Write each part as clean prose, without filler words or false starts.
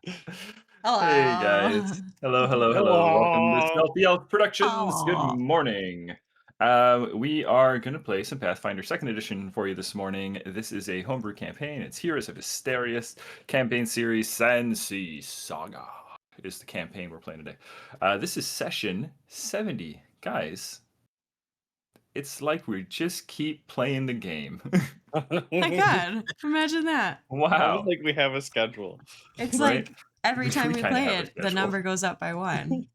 Hey Hello. guys. Hello, hello, hello. Welcome to Hello. Stealthy Elf Productions. Good Oh. morning. We are going to play some Pathfinder 2nd Edition for you this morning. This is a homebrew campaign. It's Heroes of Histaeria campaign series. Sandsea Saga is the campaign we're playing today. This is session 70. Guys, it's like we just keep playing the game. My God, imagine that. Almost Wow. like we have a schedule. It's Right? like every time We we kind of play have a it, the schedule. number goes up by 1.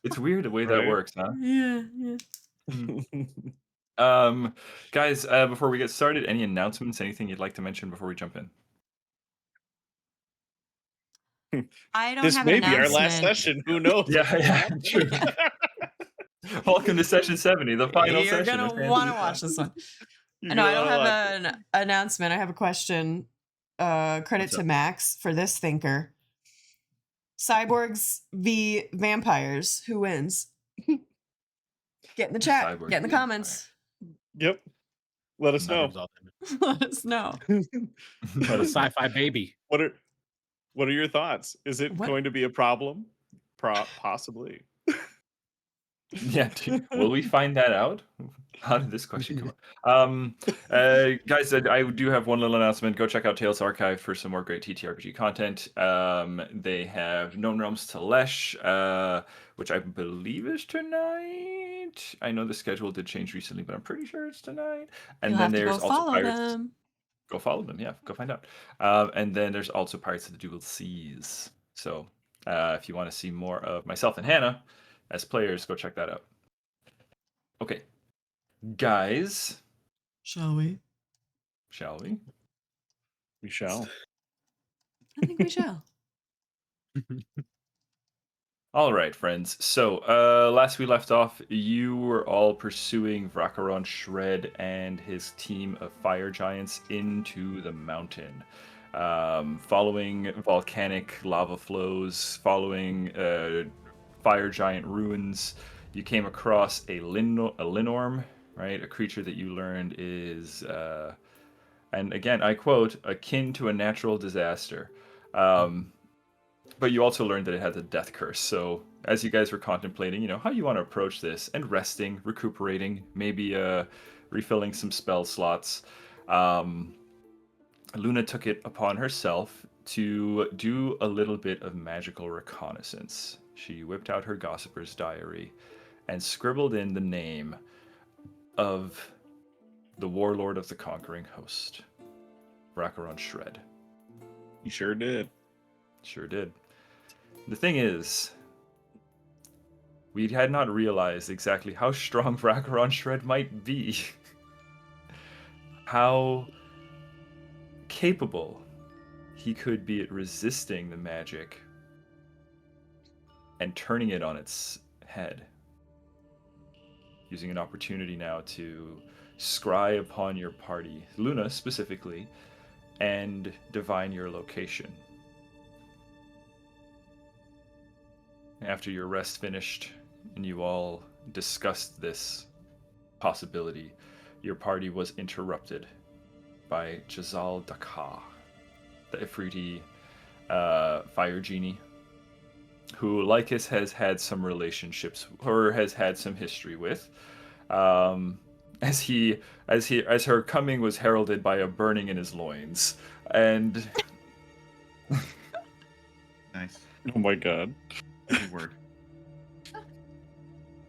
It's weird the way that Right? works, huh? Yeah, yeah. Hmm. Guys, before we get started, any announcements, anything you'd like to mention before we jump in? I don't This have an may be our last announcement. session. Who knows what's gonna Yeah, true. happen? Welcome to session 70, the final You're session gonna of wanna Fantasy watch this one. You're No, gonna I don't wanna have watch an announcement. I have a question. Credit What's to up? Max for this thinker. Cyborgs v vampires. Who wins? Get in the chat. Cyborg Get in the vampire. comments. Yep. Let us know. Nothing's authentic. Let us know. But a sci-fi baby. What are your thoughts? Is it What? going to be a problem? Possibly. Yeah, will we find that out? How did this question come up? Guys, I do have one little announcement. Go check out Tales Archive for some more great TTRPG content. They have Known Realms to Lesh, which I believe is tonight. I know the schedule did change recently, but I'm pretty sure it's tonight. And You'll then have to go there's also follow Pirates. them. Go follow them, yeah. Go find out. And then there's also Pirates of the Dual Seas. So if you want to see more of myself and Hannah as players, go check that out. Okay, guys, Shall we? shall we? We shall. I think we shall. All right, friends. So last we left off, you were all pursuing Vrakaron Shred and his team of fire giants into the mountain. Following volcanic lava flows, following fire giant ruins, you came across a Linorm, right? A creature that you learned is, and again, I quote, akin to a natural disaster. But you also learned that it had the death curse. So as you guys were contemplating, how you want to approach this and resting, recuperating, maybe refilling some spell slots, Luna took it upon herself to do a little bit of magical reconnaissance. She whipped out her gossiper's diary and scribbled in the name of the warlord of the conquering host, Vrakaron Shred. You sure did. Sure did. The thing is, we had not realized exactly how strong Vrakaron Shred might be. How capable he could be at resisting the magic and turning it on its head. Using an opportunity now to scry upon your party, Luna specifically, and divine your location. After your rest finished and you all discussed this possibility, your party was interrupted by Jazal Dakar, the Ifriti fire genie, who Lycus has had some relationships or has had some history with, as her coming was heralded by a burning in his loins, and Nice. Oh my god. Good word.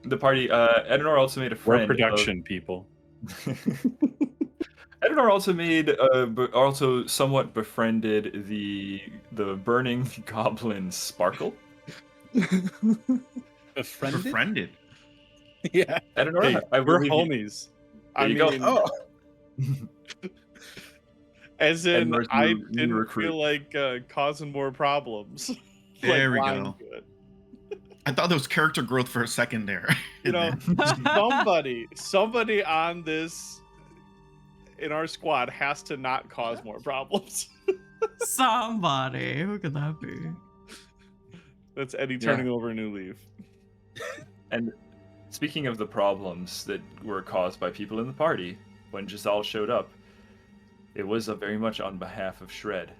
the party. Edenor also made a We're friend. production people. Edenor also somewhat befriended the burning goblin Sparkle. Befriended? Befriended. Yeah. Edenor, Hey, I we're believe you- homies. There I you go. mean, Oh, as in, Ednor's I new didn't recruit. feel like causing more problems. There we lying go. to it. I thought there was character growth for a second there. You know, somebody on this in our squad has to not cause more problems. Somebody. Who could that be? That's Eddie turning over a new leaf. And speaking of the problems that were caused by people in the party, when Jazal showed up, it was very much on behalf of Shred,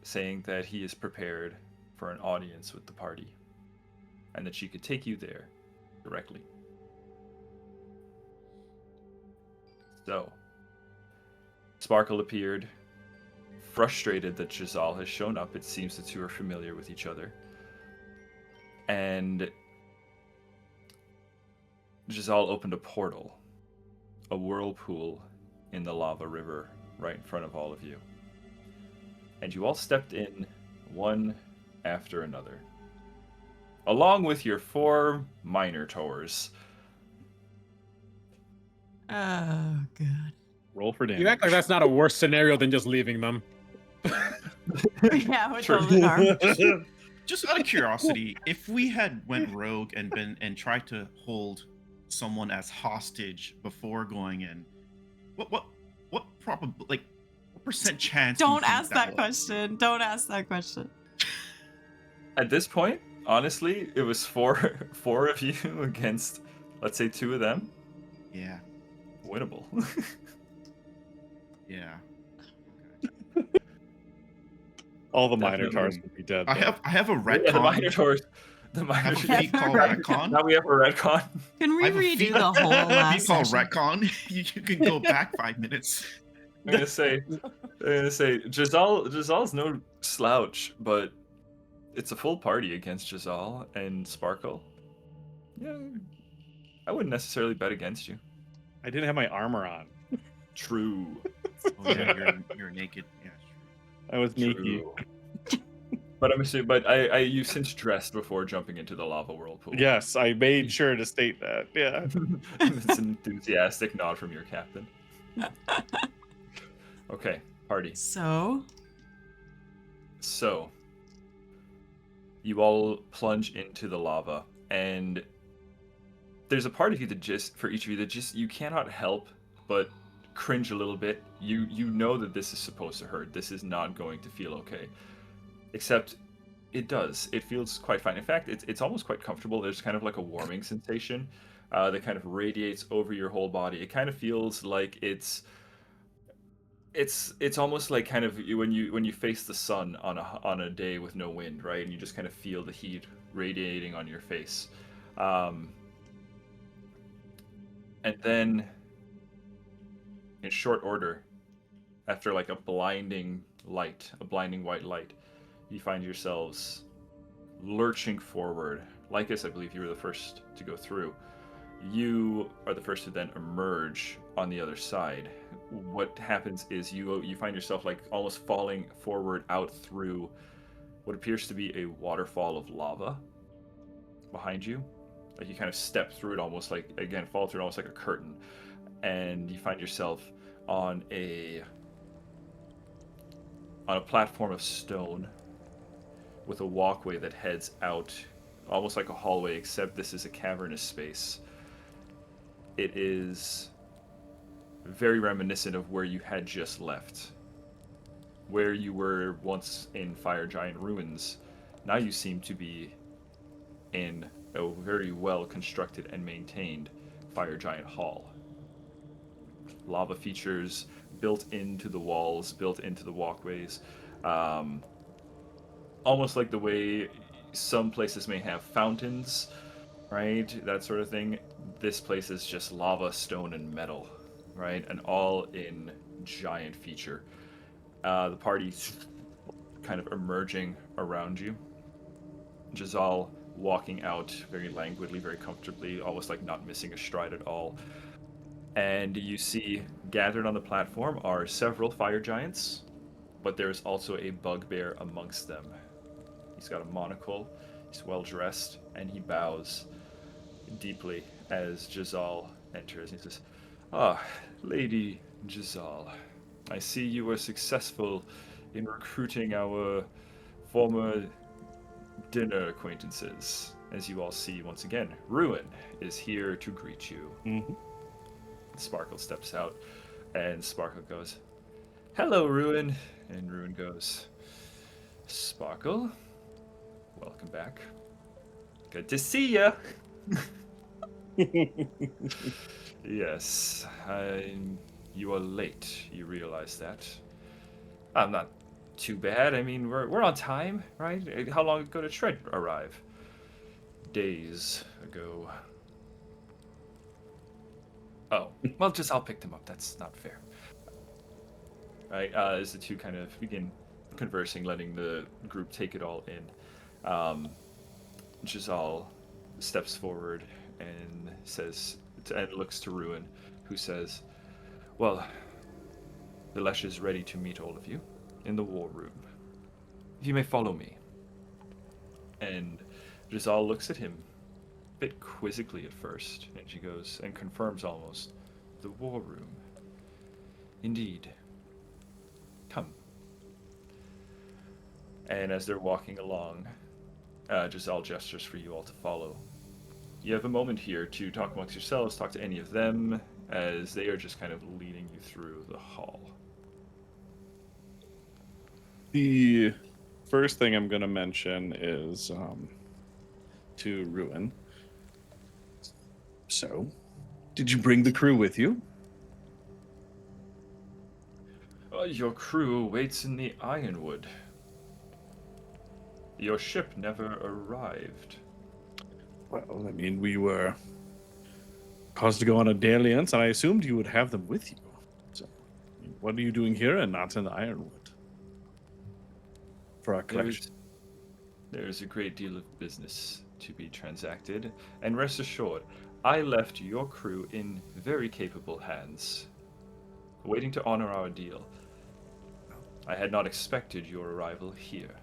saying that he is prepared for an audience with the party, and that she could take you there directly. So, Sparkle appeared, frustrated that Giselle has shown up. It seems the two are familiar with each other. And Giselle opened a portal, a whirlpool in the lava river right in front of all of you. And you all stepped in, one after another, along with your 4 minor tours. Oh, God. Roll for damage. You act like that's not a worse scenario than just leaving them. Yeah, with True. all the arm. Just out of curiosity, if we had went rogue and tried to hold someone as hostage before going in, what probably like what percent chance? do you Don't think ask that was? question. Don't ask that question. At this point, honestly, it was four of you against, let's say, 2 of them. Yeah, Winnable. yeah. All the Definitely. Minotaurs would be dead. I though. have a retcon. Yeah, the Minotaurs. The I have a Minotaurs. feat called Right. retcon. Now we have a retcon. Can we I have a redo feat- the whole a last feat called session? retcon. You can go back 5 minutes. I'm gonna say, Giselle's no slouch, but it's a full party against Giselle and Sparkle. Yeah, I wouldn't necessarily bet against you. I didn't have my armor on. True. Oh yeah, you're naked. Yeah. I was sneaky. True. But I'm assuming, you since dressed before jumping into the lava whirlpool. Yes, I made sure to state that. Yeah. It's an enthusiastic nod from your captain. Okay, party. So, So, you all plunge into the lava, and there's a part of you that just, for each of you, that just, you cannot help but cringe a little bit. You know that this is supposed to hurt. This is not going to feel okay. Except, it does. It feels quite fine. In fact, it's almost quite comfortable. There's kind of like a warming sensation that kind of radiates over your whole body. It kind of feels like it's almost like kind of when you face the sun on a day with no wind, right? And you just kind of feel the heat radiating on your face. And then in short order, after like a blinding white light, you find yourselves lurching forward. Lycus, I believe you were the first to go through. You are the first to then emerge on the other side. What happens is you find yourself like almost falling forward out through what appears to be a waterfall of lava behind you. Like you kind of step through it, almost like, again, fall through it almost like a curtain, and you find yourself on a platform of stone with a walkway that heads out almost like a hallway, except this is a cavernous space. It is very reminiscent of where you had just left. Where you were once in Fire Giant Ruins, now you seem to be in a very well constructed and maintained Fire Giant Hall. Lava features built into the walls, built into the walkways. Almost like the way some places may have fountains, right? That sort of thing. This place is just lava, stone, and metal, right? An all-in giant feature. The party's kind of emerging around you. Giselle walking out very languidly, very comfortably, almost like not missing a stride at all. And you see gathered on the platform are several fire giants, but there's also a bugbear amongst them. He's got a monocle, he's well dressed, and he bows deeply as Giselle enters. He says, "Ah, Lady Giselle, I see you were successful in recruiting our former dinner acquaintances. As you all see, once again, Ruin is here to greet you." Mm-hmm. Sparkle steps out, and Sparkle goes, "Hello, Ruin." And Ruin goes, "Sparkle, welcome back. Good to see ya." Yes, you are late. You realize that? I'm not too bad. I mean, we're on time, right? How long ago did Shred arrive? Days ago. Oh, well, just I'll pick them up. That's not fair. Right, as the two kind of begin conversing, letting the group take it all in. Giselle steps forward and says, and looks to Ruin, who says, "Well, the Lesh is ready to meet all of you in the war room. If you may follow me." And Giselle looks at him a bit quizzically at first, and she goes and confirms almost, "The war room. Indeed. Come." And as they're walking along, Giselle gestures for you all to follow. You have a moment here to talk amongst yourselves, talk to any of them, as they are just kind of leading you through the hall. The first thing I'm going to mention is to Ruin. So, did you bring the crew with you? Your crew waits in the Ironwood. Your ship never arrived. Well, I mean, we were caused to go on a dalliance, and I assumed you would have them with you. So, what are you doing here and not in the Ironwood? For our collection. There's a great deal of business to be transacted, and rest assured, I left your crew in very capable hands, waiting to honor our deal. I had not expected your arrival here.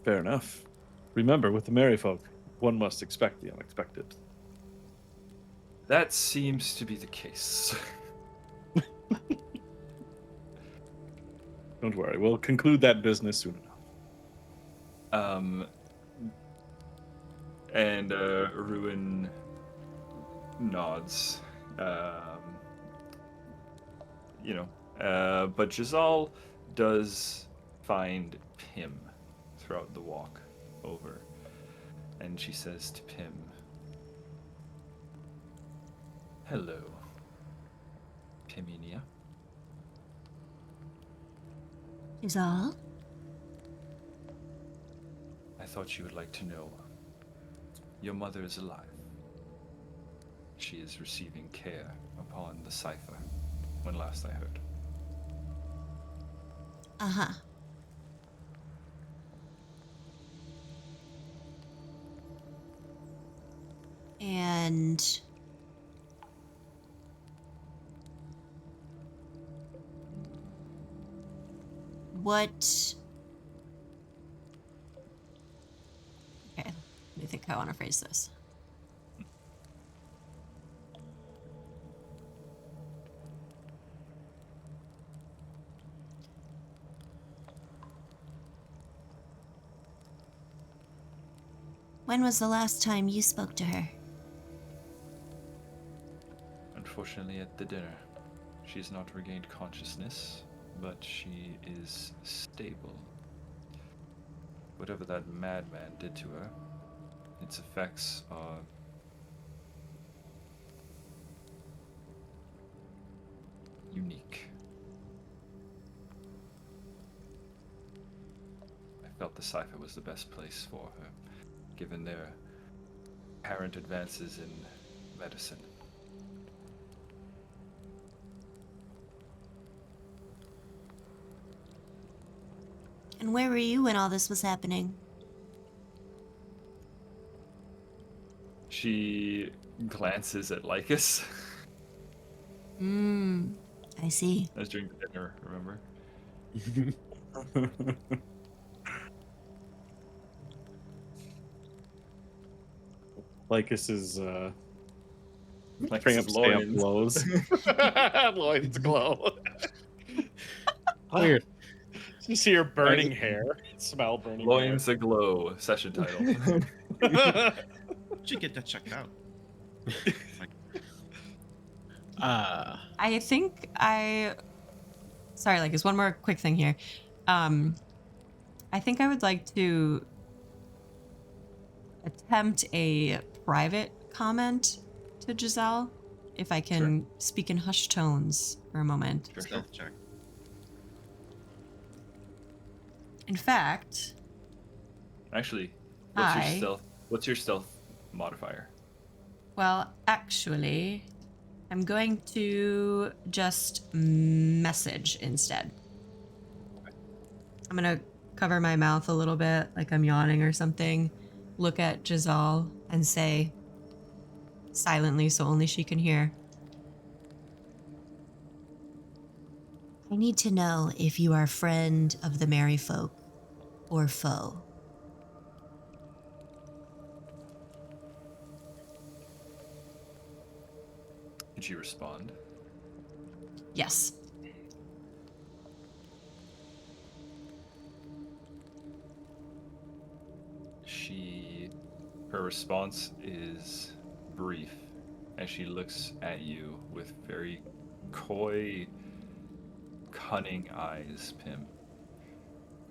Fair enough. Remember, with the merry folk, one must expect the unexpected. That seems to be the case. Don't worry, we'll conclude that business soon enough. And Ruin nods. But Giselle does find Pym throughout the walk over, and she says to Pym, "Hello, Pyminia." Is all? I thought you would like to know. Your mother is alive. She is receiving care upon the cipher, when last I heard. Uh-huh. And what? Okay, let me think how I want to phrase this. When was the last time you spoke to her? Unfortunately, at the dinner. She has not regained consciousness, but she is stable. Whatever that madman did to her, its effects are unique. I felt the cipher was the best place for her, given their apparent advances in medicine. And where were you when all this was happening? She glances at Lycus. I see. I was during the dinner, remember? Lycus is Lycus's tramp stamp loins. blows. Loins glow. Weird. You see her burning hair. Smell burning Loins aglow, session title. hair. Should get that checked out. I think sorry, like, there's one more quick thing here. I think I would like to attempt a private comment to Giselle, if I can speak in hushed tones for a moment. Sure. Stealth check. In fact, Actually, I- What's your stealth modifier? well, actually, I'm going to just message instead. I'm gonna cover my mouth a little bit, like I'm yawning or something, look at Giselle and say silently so only she can hear. I need to know if you are friend of the merry folk or foe. Did she respond? Yes. Her response is brief as she looks at you with very coy, cunning eyes, Pim.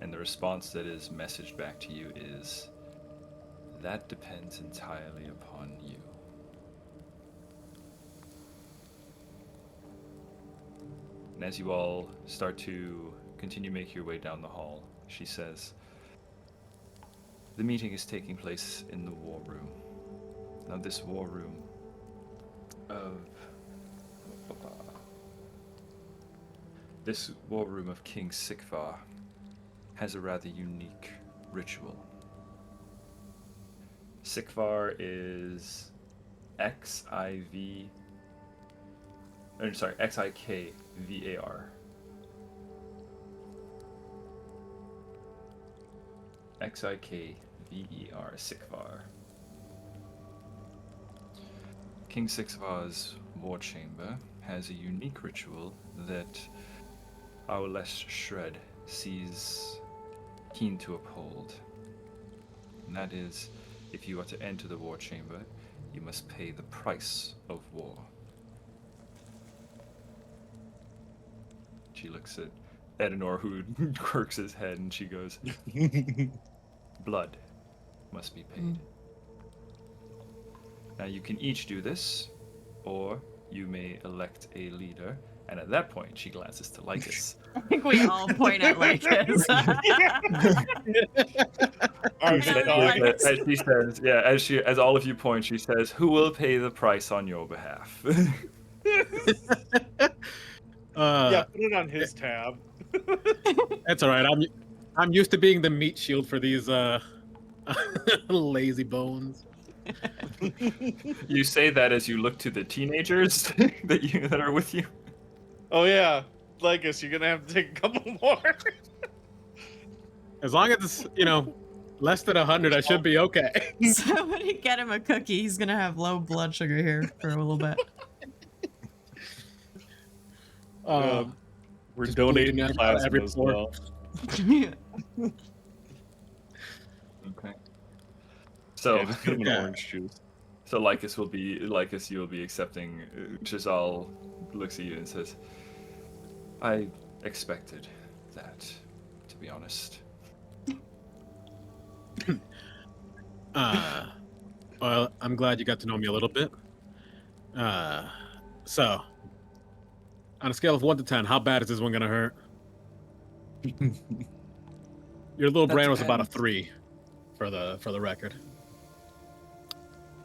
And the response that is messaged back to you is, that depends entirely upon you. And as you all start to continue making your way down the hall, she says, the meeting is taking place in the war room. Now this war room of King Sikvar has a rather unique ritual. Sikvar is Xikvar. Xikver, Sikvar. King Sikvar's war chamber has a unique ritual that our less Shred sees keen to uphold. And that is, if you are to enter the war chamber, you must pay the price of war. She looks at Edenor, who quirks his head, and she goes, blood must be paid. Now you can each do this, or you may elect a leader, and at that point she glances to Lycus. I think we all point at Lycus. As all of you point, she says, who will pay the price on your behalf? Yeah, put it on his tab. That's all right. I'm used to being the meat shield for these lazy bones. You say that as you look to the teenagers that are with you. Oh yeah, Legus, you're gonna have to take a couple more. As long as it's less than 100, I should be okay. Somebody get him a cookie. He's gonna have low blood sugar here for a little bit. We're just donating bleeding out plasma every as pore. well. Okay. So Yeah, just give him an orange juice. So you will be accepting. Giselle looks at you and says, I expected that, to be honest. Well, I'm glad you got to know me a little bit. So, on a scale of 1 to 10, how bad is this one gonna hurt? Your little That brain was about a depends. 3 for the record.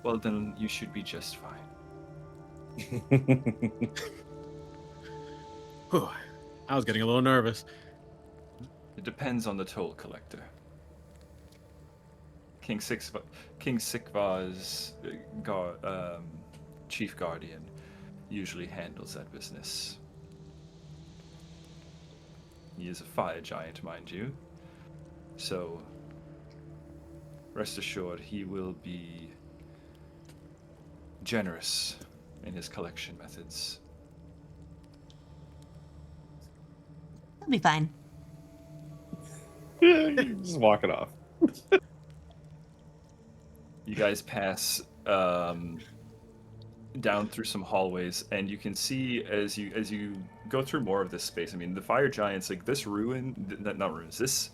Well, then you should be just fine. Whew, I was getting a little nervous. It depends on the toll collector. King Sikvar's chief guardian usually handles that business. He is a fire giant, mind you. So, rest assured, he will be generous in his collection methods. It'll be fine. Just walk it off. You guys pass down through some hallways, and you can see as you go through more of this space. I mean, the fire giants, like this this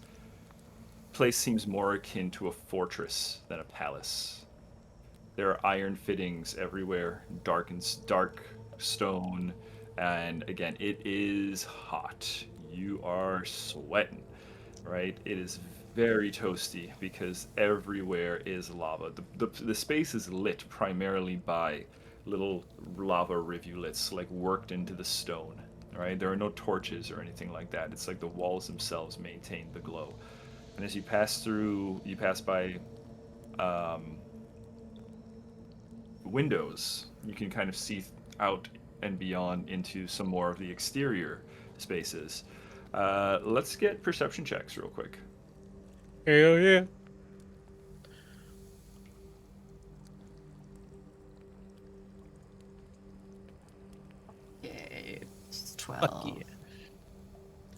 place seems more akin to a fortress than a palace. There are iron fittings everywhere, dark stone, and again, it is hot. You are sweating. right? It is very toasty because everywhere is lava. The space is lit primarily by little lava rivulets like worked into the stone, right? There are no torches or anything like that. It's like the walls themselves maintain the glow. And as you pass through, you pass by windows. You can kind of see out and beyond into some more of the exterior spaces. Let's get perception checks real quick. Hell yeah. Okay, it's Fuck 12. yeah.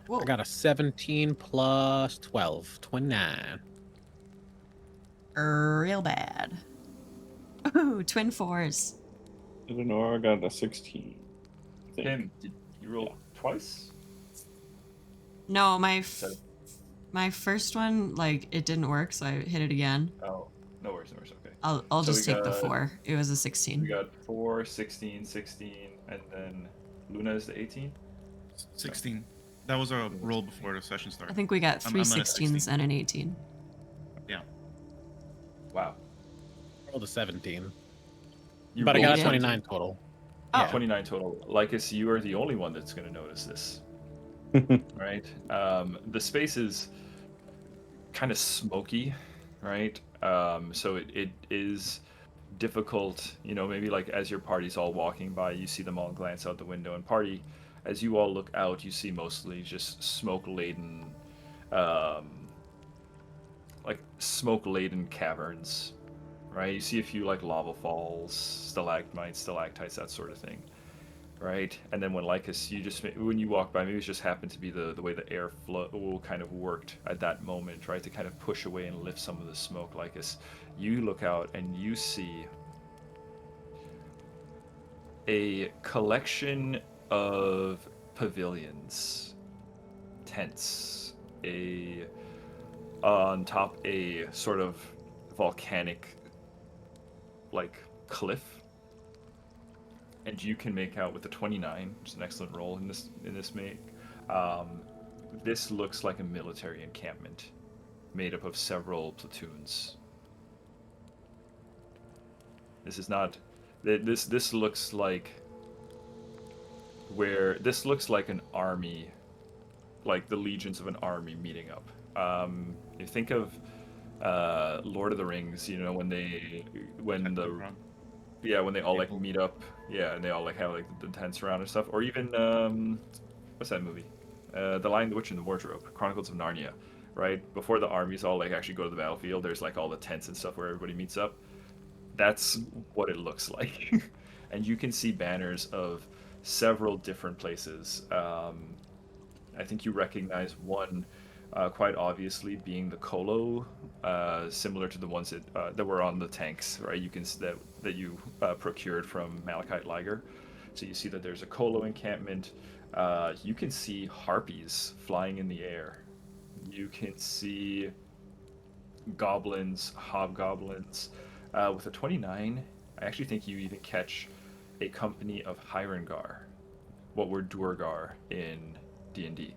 Whoa. I got a 17 plus 12, 29. Real bad. Ooh, twin 4s. I don't know. I got a 16. I think. Tim, did you roll twice? No, my So- my first one, like, it didn't work, so I hit it again. Oh, no worries, no worries. Okay. I'll So just we take the got- 4. It was a We 16. got 4, 16, 16, and then Luna is the 18. 16. That was our roll before the session I started. think we got 3 I'm at a 16s 16. and an 18. Yeah. Wow. Rolled a 17. You But I rolled got a Yeah. 29 total. Oh. Yeah. 29 total. Lycus, you are the only one that's going to notice this, right? The space is kind of smoky, right? So it is difficult, maybe like as your party's all walking by, you see them all glance out the window, and party, as you all look out, you see mostly just smoke-laden, like smoke-laden caverns, right? You see a few like lava falls, stalagmites, stalactites, that sort of thing, right? And then when Lycus, when you walk by, maybe it just happened to be the way the air flow kind of worked at that moment, right? To kind of push away and lift some of the smoke. Lycus, you look out and you see a collection of pavilions, tents, on top a sort of volcanic like cliff, and you can make out with the 29, which is an excellent roll in this make. This looks like a military encampment made up of several platoons. This is not. This looks like an army, like the legions of an army meeting up. You think of Lord of the Rings, when they all like meet up, and they all like have like the tents around and stuff, or even what's that movie? The Lion, the Witch, and the Wardrobe, Chronicles of Narnia, right? Before the armies all like actually go to the battlefield, there's like all the tents and stuff where everybody meets up. That's what it looks like. And you can see banners of several different places. I think you recognize one quite obviously being the Kholo, similar to the ones that were on the tanks, right? You can that you procured from Malachite Liger. So you see that there's a Kholo encampment. You can see harpies flying in the air. You can see goblins, hobgoblins. With a 29, I actually think you even catch a company of Hyrengar, what were Duergar in D&D,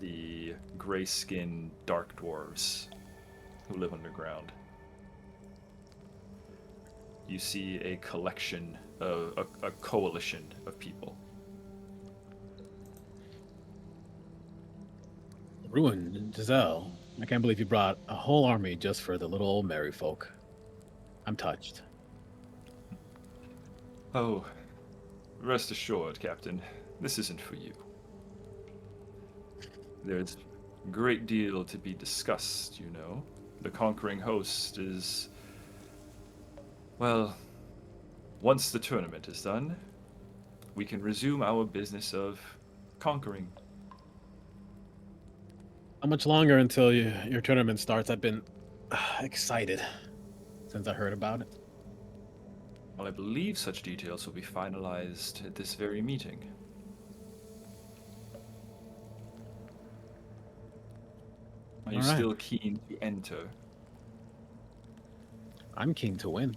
the gray-skinned dark dwarves who live underground. You see a collection of a coalition of people. Ruin, Giselle. I can't believe you brought a whole army just for the little old merry folk. I'm touched. Oh, rest assured, Captain, this isn't for you. There's a great deal to be discussed, The conquering host is... Well, once the tournament is done, we can resume our business of conquering. How much longer until your tournament starts? I've been excited since I heard about it. Well, I believe such details will be finalized at this very meeting. Are you All right. still keen to enter? I'm keen to win.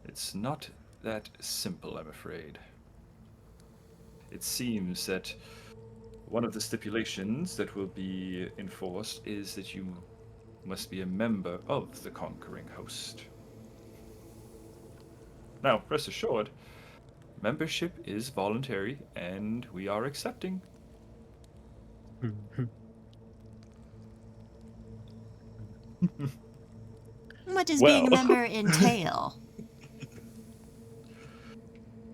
It's not that simple, I'm afraid. It seems that One of the stipulations that will be enforced is that you must be a member of the conquering host. Now, rest assured, membership is voluntary, and we are accepting. What does being a member entail?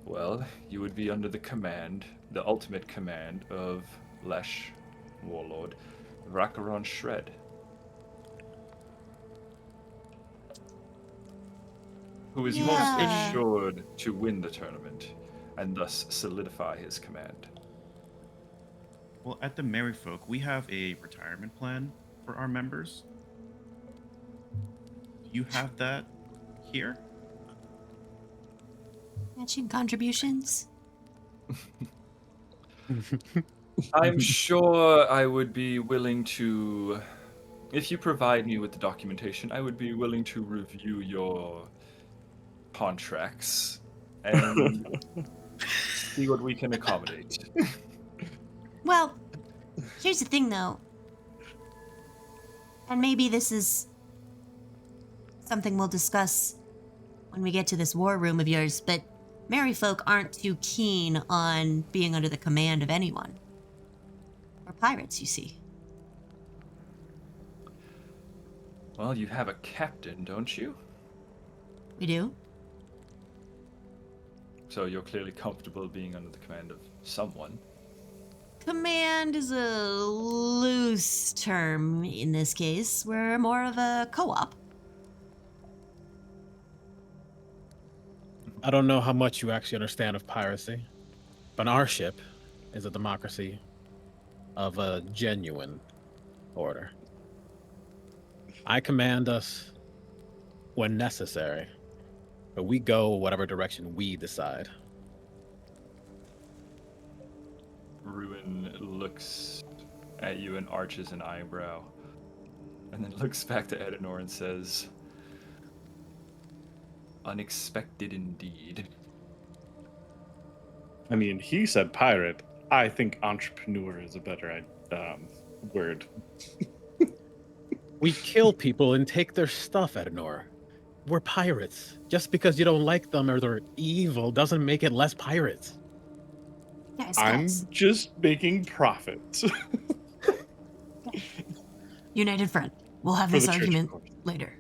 Well, you would be under the command, the ultimate command of Lesh, Warlord, Rakaron Shred. Who is most assured to win the tournament, and thus solidify his command. Well, at the Merryfolk, we have a retirement plan for our members. Do you have that here? Matching contributions? I'm sure I would be willing to, if you provide me with the documentation, I would be willing to review your contracts and see what we can accommodate. Well, here's the thing though. And maybe this is something we'll discuss when we get to this war room of yours, but Merryfolk aren't too keen on being under the command of anyone. We're pirates, you see. Well, you have a captain, don't you? We do? So you're clearly comfortable being under the command of someone. Command is a loose term in this case. We're more of a co-op. I don't know how much you actually understand of piracy, but our ship is a democracy of a genuine order. I command us when necessary, but we go whatever direction we decide. Ruin looks at you and arches an eyebrow, and then looks back to Edenor and says, "Unexpected indeed." I mean, he said pirate. I think entrepreneur is a better word. We kill people and take their stuff, Edenor. We're pirates. Just because you don't like them or they're evil doesn't make it less pirates. Guys, I'm just making profits. United front. We'll have For this the church, argument of course. later.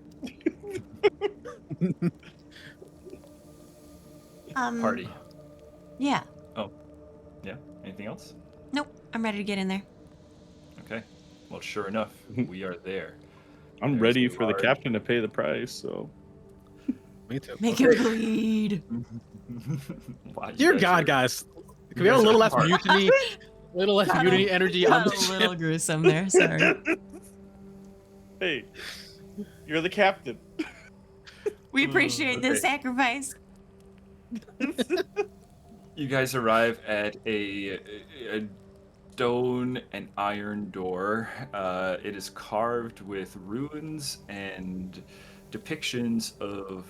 Party. Yeah. Oh, yeah. Anything else? Nope. I'm ready to get in there. Okay. Well, sure enough, we are there. I'm There's ready a for large- the captain to pay the price, so. Me too. Make him bleed. Wow, you Dear guys God, are- guys. you Can we have a guys little are less hard. mutiny? A little less Got mutiny energy on Got this a little ship? gruesome there. Sorry. Hey, you're the captain. We appreciate Okay. the sacrifice. You guys arrive at a stone and iron door. It is carved with runes and depictions of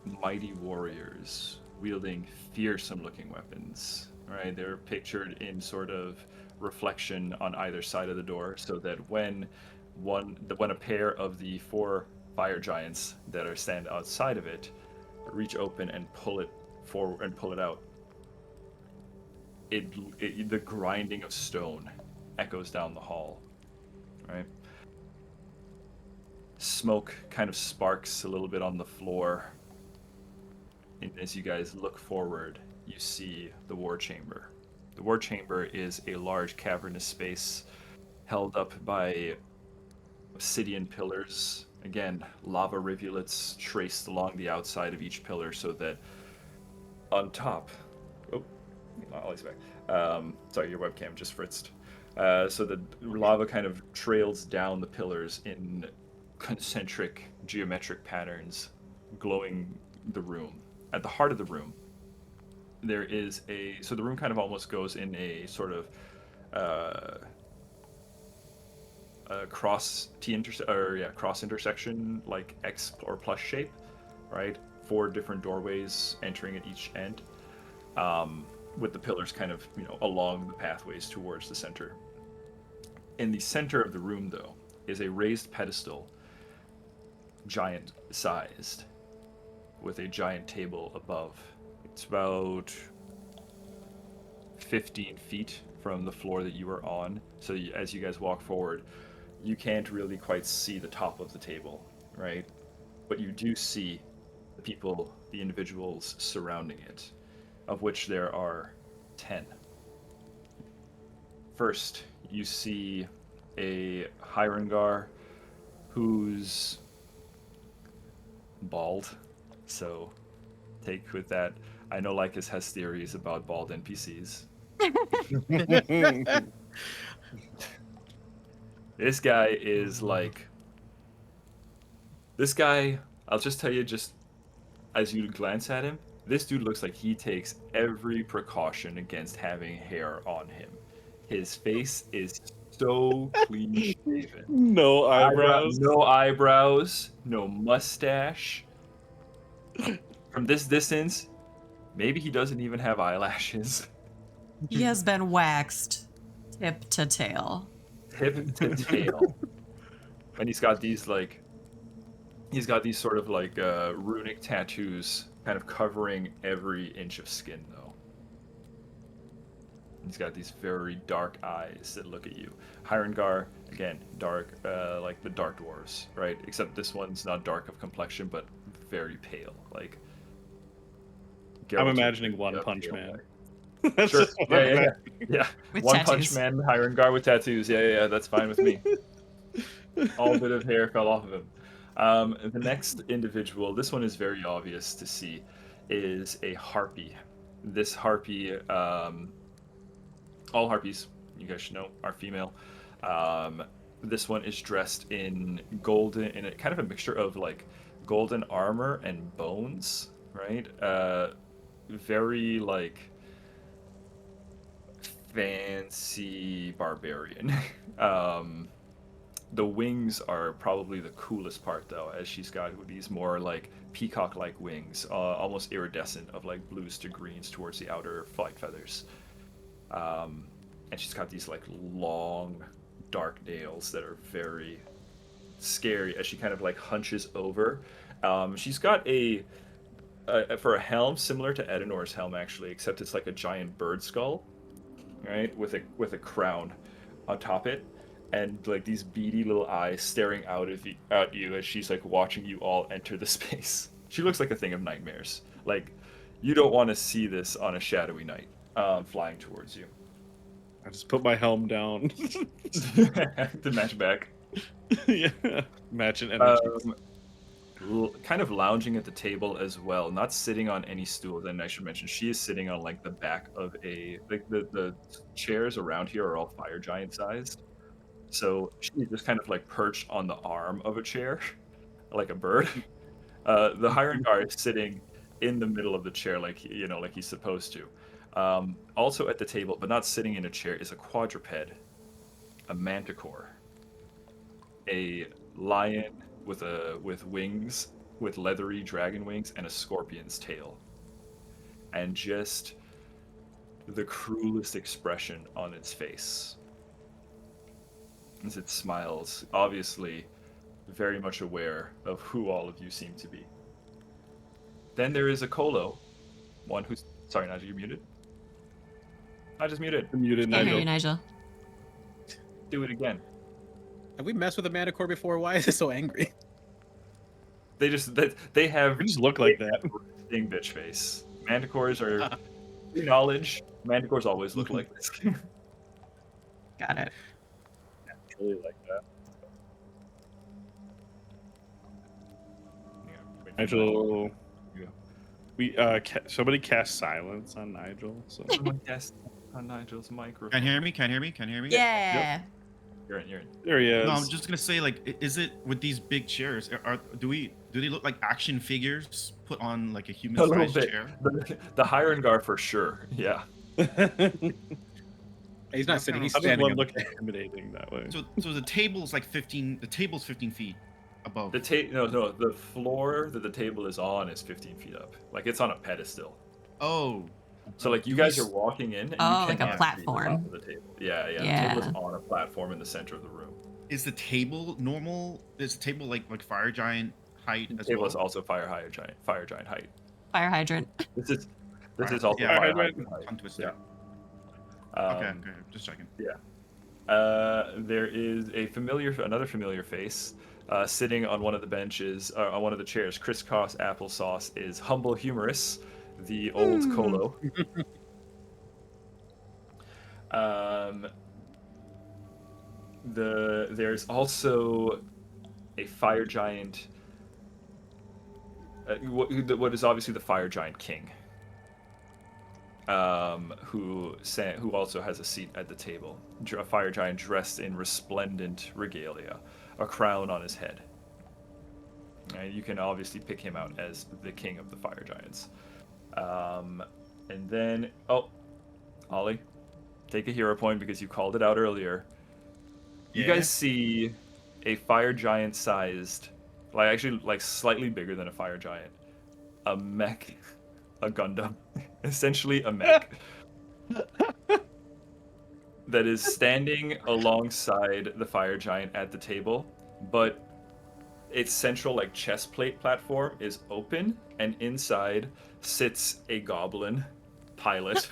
mighty warriors wielding fearsome-looking weapons. Right, they're pictured in sort of reflection on either side of the door, so that when a pair of the 4 fire giants that are stand outside of it reach open and pull it forward and pull it out, the grinding of stone echoes down the hall, right? Smoke kind of sparks a little bit on the floor, and as you guys look forward, you see the war chamber. The war chamber is a large cavernous space held up by obsidian pillars. Again, lava rivulets traced along the outside of each pillar, so that on top, Ollie's back. Sorry, your webcam just fritzed. So the lava kind of trails down the pillars in concentric geometric patterns, glowing the room. At the heart of the room, there is so the room kind of almost goes in a sort of cross intersection, like X or plus shape, right? 4 different doorways entering at each end. with the pillars kind of, along the pathways towards the center. In the center of the room, though, is a raised pedestal, giant-sized, with a giant table above. It's about 15 feet from the floor that you are on. So as you guys walk forward, you can't really quite see the top of the table, right? But you do see the people, the individuals surrounding it, of which there are 10. First, you see a Hirengar who's bald, so take with that. I know Lycus has theories about bald NPCs. This guy is like... This guy, I'll just tell you, just as you glance at him, this dude looks like he takes every precaution against having hair on him. His face is so clean shaven. No eyebrows. No eyebrows. No mustache. From this distance, maybe he doesn't even have eyelashes. He has been waxed tip to tail. Tip to tail. And he's got these sort of like runic tattoos kind of covering every inch of skin, though. He's got these very dark eyes that look at you. Hirengar, again, dark, like the dark dwarves, right? Except this one's not dark of complexion, but very pale. Like, I'm imagining One Punch Man. Sure. Yeah. With One tattoos. Punch Man, Hirengar with tattoos. Yeah, that's fine with me. All bit of hair fell off of him. The next individual, this one is very obvious to see, is a harpy. This harpy, all harpies, you guys should know, are female. This one is dressed in golden, in a kind of a mixture of like golden armor and bones, right? Very like fancy barbarian. The wings are probably the coolest part, though, as she's got these more like peacock-like wings, almost iridescent, of like blues to greens towards the outer flight feathers. And she's got these like long, dark nails that are very scary as she kind of like hunches over. She's got for a helm similar to Edinor's helm, actually, except it's like a giant bird skull, right, with a crown on top it. And like these beady little eyes staring out at you as she's like watching you all enter the space. She looks like a thing of nightmares. Like, you don't want to see this on a shadowy night, flying towards you. I just put my helm down. To match back. Yeah, match an energy. Kind of lounging at the table as well, not sitting on any stool. Then I should mention she is sitting on like the back of the chairs around here are all fire giant sized. So she's just kind of like perched on the arm of a chair, like a bird. The Hirengar is sitting in the middle of the chair, like he's supposed to. Also at the table, but not sitting in a chair, is a quadruped, a manticore, a lion with wings, with leathery dragon wings, and a scorpion's tail, and just the cruelest expression on its face as it smiles, obviously very much aware of who all of you seem to be. Then there is a Kholo, one who's... Sorry, Nigel, you're muted? I just muted. I'm muted, I hear you, Nigel. Nigel. Do it again. Have we messed with a manticore before? Why is it so angry? They have... They just look like that. Sting bitch face. Manticores are... knowledge. Manticores always look like this. Got it. Really like that. Nigel, somebody cast silence on Nigel. So. Someone cast on Nigel's microphone. Can you hear me? Can you hear me? Yeah. Yep. You're in. There he is. No, I'm just gonna say, like, is it with these big chairs? Do they look like action figures put on like a A human-sized little bit. chair? The Hirengar for sure. Yeah. He's not sitting. He's How does standing. one up. look intimidating that way? So the table's like 15. The table's 15 feet above. The floor that the table is on is 15 feet up. Like, it's on a pedestal. Oh, So like you guys are walking in, and Oh, you like a cannot see the platform. top of the table. Yeah. The table is on a platform in the center of the room. Is the table normal? Is the table like fire giant height The as table well? is also fire giant height. Fire hydrant. This is Fire- also yeah, fire hydrant. hydrant height. Tongue twister. Yeah. Okay, just checking. There is another familiar face sitting on one of the benches, on one of the chairs. Crisscross applesauce is humble humorous, the old Kholo. There's also a fire giant. What is obviously the fire giant king, who also has a seat at the table. A fire giant dressed in resplendent regalia, a crown on his head. And you can obviously pick him out as the king of the fire giants. And then, Ollie, take a hero point because you called it out earlier. You Yeah. guys see a fire giant sized, like slightly bigger than a fire giant, a mech, a Gundam, essentially a mech, that is standing alongside the fire giant at the table, but its central like chest plate platform is open, and inside sits a goblin pilot.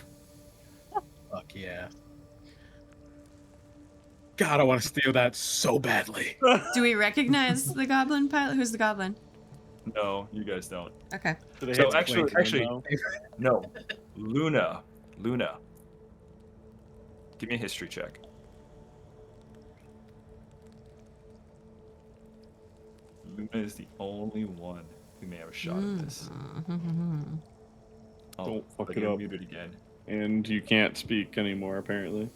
Fuck yeah. God, I want to steal that so badly. Do we recognize the goblin pilot? Who's the goblin? No, you guys don't. Okay. So actually, no. Luna. Give me a history check. Luna is the only one who may have a shot at this. Oh, Don't fuck but it you're up. muted again. And you can't speak anymore, apparently.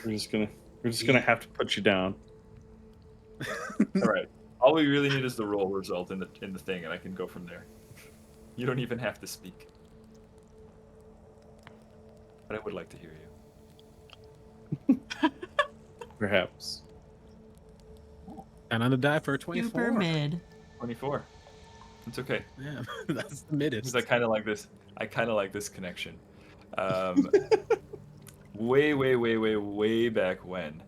We're just gonna have to put you down. All right. All we really need is the roll result in the thing, and I can go from there. You don't even have to speak. But I would like to hear you. Perhaps. And on the die for a 24. Super mid. 24. It's okay. Yeah, that's the middest. Because I kind of like this connection. Way back when,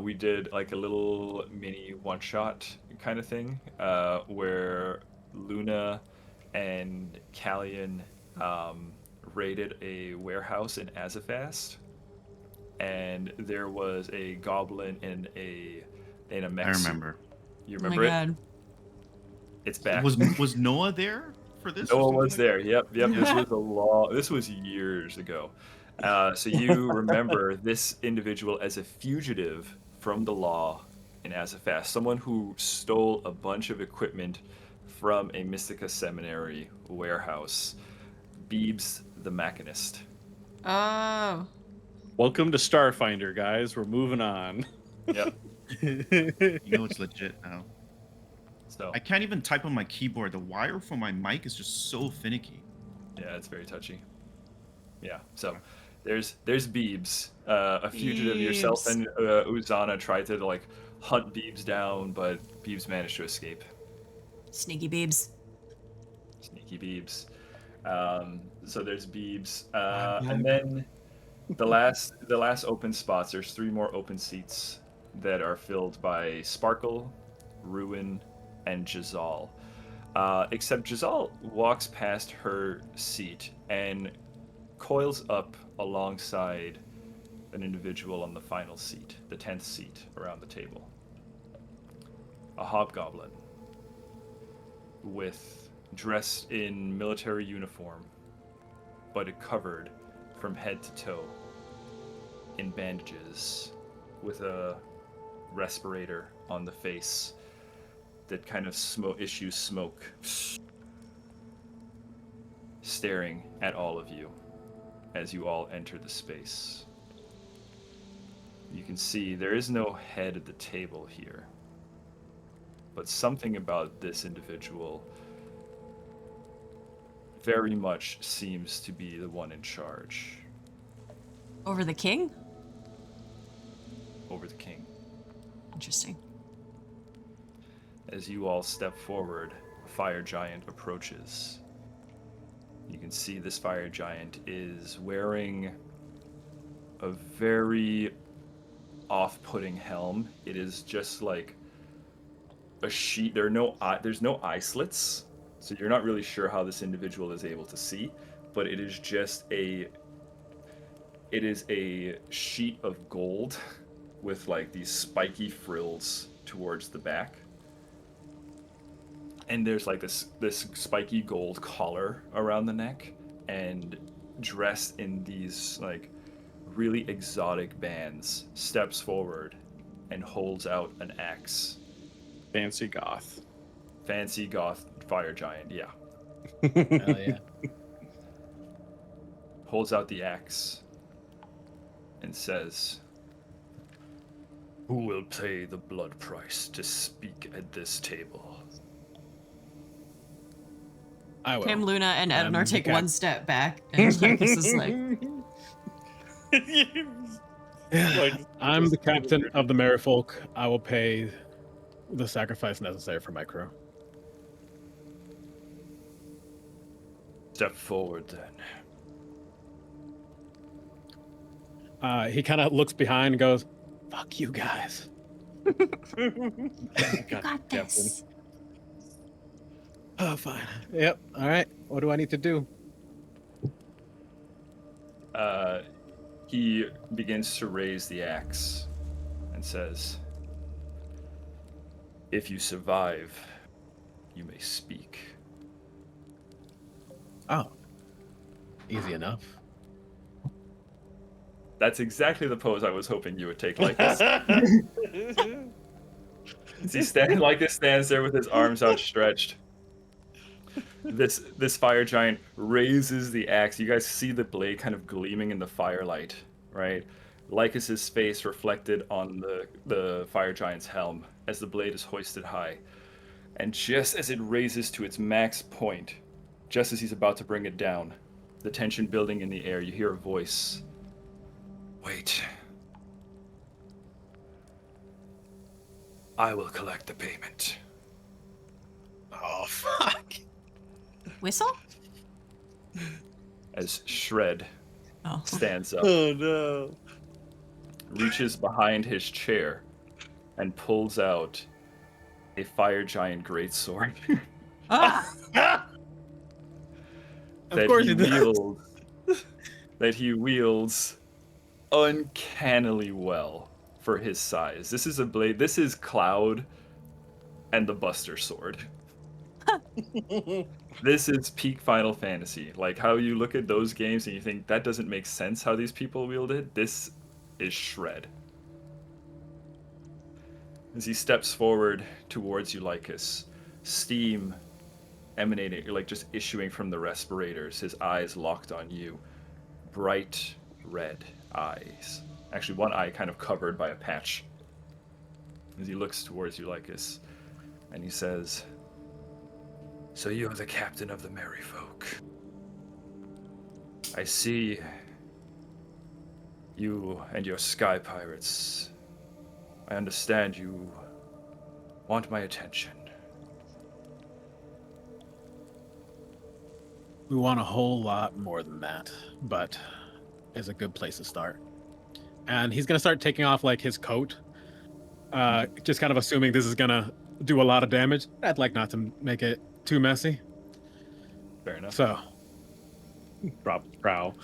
we did like a little mini one-shot kind of thing, where Luna and Callian raided a warehouse in Azafast, and there was a goblin in a mech I suit. remember. You Oh my remember it? god. It's back. Was Noah there for this? or Noah something was like there. Yep. This was years ago. So you remember this individual as a fugitive from the law in Azafast, someone who stole a bunch of equipment from a Mystica Seminary warehouse. Beebs the Machinist. Oh. Welcome to Starfinder, guys. We're moving on. Yep. You know it's legit now. So I can't even type on my keyboard. The wire for my mic is just so finicky. yeah, it's very touchy. Yeah. So there's Beebs, a fugitive. Yourself Beebs. and Uzana tried to like hunt Beebs down, but Beebs managed to escape. Sneaky Beebs. Sneaky Beebs. So there's Beebs, and then the last open spots. There's 3 more open seats that are filled by Sparkle, Ruin, and Jazal. Except Jazal walks past her seat and coils up alongside an individual on the final seat, the 10th seat around the table. A hobgoblin dressed in military uniform, but it covered from head to toe in bandages, with a respirator on the face that kind of issues smoke, staring at all of you as you all enter the space. You can see there is no head at the table here, but something about this individual very much seems to be the one in charge Over the king? over the king. Interesting. As you all step forward, a fire giant approaches. You can see this fire giant is wearing a very off-putting helm. It is just like a sheet. There's no eye slits, so you're not really sure how this individual is able to see, but it is just a sheet of gold with like these spiky frills towards the back. And there's like this spiky gold collar around the neck, and dressed in these like really exotic bands, steps forward and holds out an axe. Fancy goth Fire giant, yeah. Hell yeah. Holds out the axe and says, "Who will pay the blood price to speak at this table?" I will. Kim, Luna, and I'm Edinor the take cap- one step back, and Marcus is like, I'm the captain of the Merryfolk. I will pay the sacrifice necessary for my crew. Step forward then. He kind of looks behind and goes, "Fuck you guys." You got this. Oh, fine. Yep. All right. What do I need to do? He begins to raise the axe and says, "If you survive, you may speak." Oh. Easy enough. That's exactly the pose I was hoping you would take, like this. He stands there with his arms outstretched. This fire giant raises the axe. You guys see the blade kind of gleaming in the firelight, right? Lycus's face reflected on the fire giant's helm as the blade is hoisted high. And just as it raises to its max point, just as he's about to bring it down, the tension building in the air, you hear a voice. "Wait. I will collect the payment." Oh, fuck. "Whistle?" As Shred Oh. stands up, Oh no. reaches behind his chair, and pulls out a fire giant greatsword Ah! Of course he does. that he wields uncannily well for his size. This is a blade. This is Cloud and the Buster Sword. This is peak Final Fantasy. Like how you look at those games and you think that doesn't make sense how these people wield it. This is Shred. As he steps forward towards you, Lycus, steam emanating, like just issuing from the respirators, his eyes locked on you. Bright red eyes. Actually, one eye kind of covered by a patch. As he looks towards you, Lycus, and he says, "So you're the captain of the Merryfolk. I see you and your sky pirates. I understand you want my attention." We want a whole lot more than that, but it's a good place to start. And he's gonna start taking off like his coat, just kind of assuming this is gonna do a lot of damage. I'd like not to make it too messy. Fair enough. So, Prow.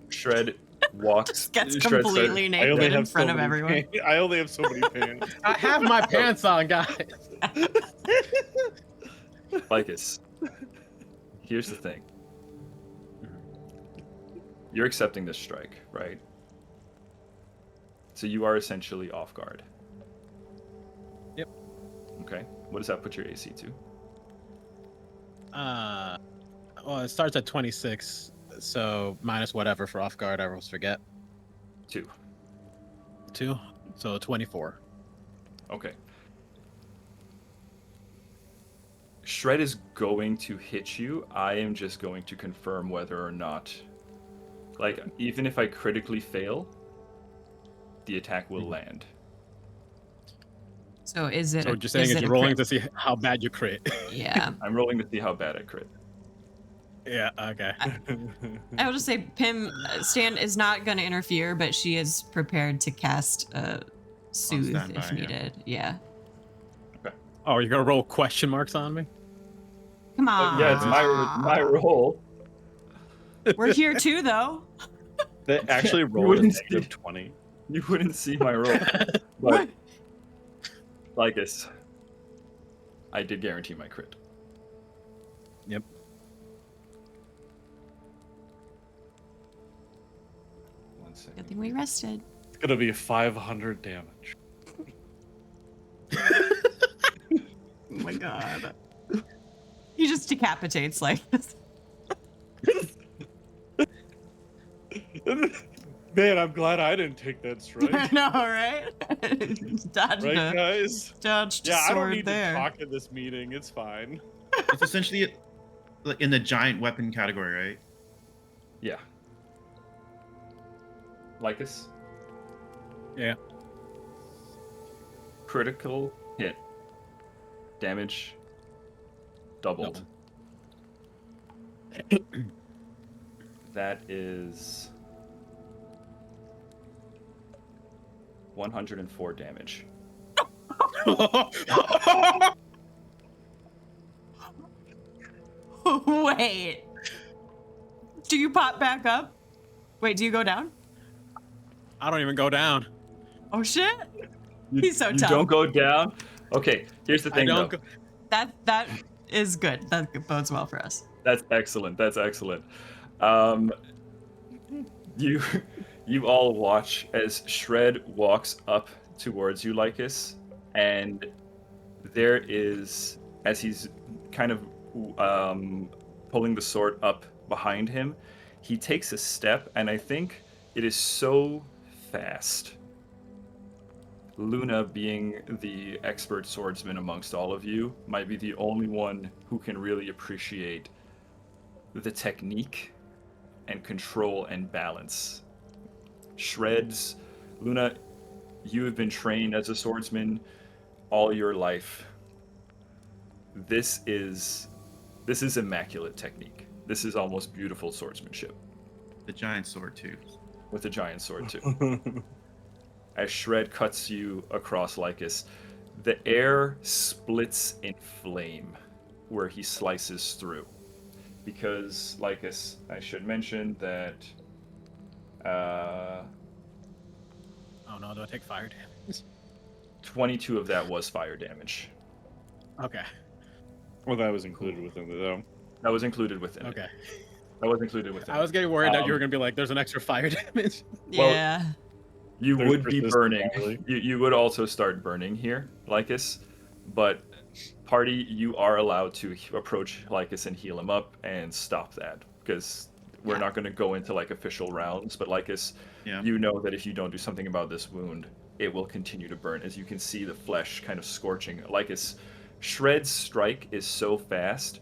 Shred walks. Gets Shred completely naked in front of everyone. I only have so many pants. I have my pants on, guys. Lycus, here's the thing. You're accepting this strike, right? So you are essentially off guard. Yep. Okay. What does that put your AC to? Well, it starts at 26, so minus whatever for off guard. I always forget. 2. 2, so 24. Okay. Shred is going to hit you. I am just going to confirm whether or not, like, even if I critically fail, the attack will land. So is it? So what you're saying is it you're a rolling crit? to see how bad you crit. Yeah. I'm rolling to see how bad I crit. Yeah. Okay. I will just say, Stan is not going to interfere, but she is prepared to cast soothe standby, if needed. Yeah. Oh, you're gonna roll question marks on me? Come on. Yeah, it's my role. We're here too, though. They actually rolled a wouldn't negative see- 20. You wouldn't see my roll, but Lycus, I did guarantee my crit. Yep. One second. Good thing we rested. It's gonna be 500 damage. Oh my god. He just decapitates like this. Man, I'm glad I didn't take that strike. I know, right? Dodged Right, a, guys? dodged a Yeah, I don't sword need there. to talk in this meeting. It's fine. It's essentially like in the giant weapon category, right? Yeah. Lycus, Yeah. critical hit. Damage doubled. That is 104 damage. Wait. Do you pop back up? Wait, do you go down? I don't even go down. Oh shit. You, He's so you tough. don't go down. Okay, here's the I thing though. don't go. That is good. That bodes well for us. That's excellent. That's excellent. You all watch as Shred walks up towards you, Lycus, and there is, as he's kind of pulling the sword up behind him, he takes a step, and I think it is so fast. Luna, being the expert swordsman amongst all of you, might be the only one who can really appreciate the technique and control and balance. Shreds, Luna, you have been trained as a swordsman all your life. This is immaculate technique. This is almost beautiful swordsmanship The giant sword too. with a giant sword too. As Shred cuts you across Lycus, the air splits in flame where he slices through. Because, Lycus, I should mention that Oh no, do I take fire damage? 22 of that was fire damage. Okay. Well, that was included within the though. That was included within it. Okay. That was included within I was it. getting worried that you were gonna be like, "There's an extra fire damage." Well, Yeah. You There's would be resistance, burning. probably. You would also start burning here, Lycus. But party, you are allowed to approach Lycus and heal him up and stop that. Because we're not going to go into like official rounds. But Lycus, Yeah. you know that if you don't do something about this wound, it will continue to burn. As you can see the flesh kind of scorching. Lycus, Shred's strike is so fast.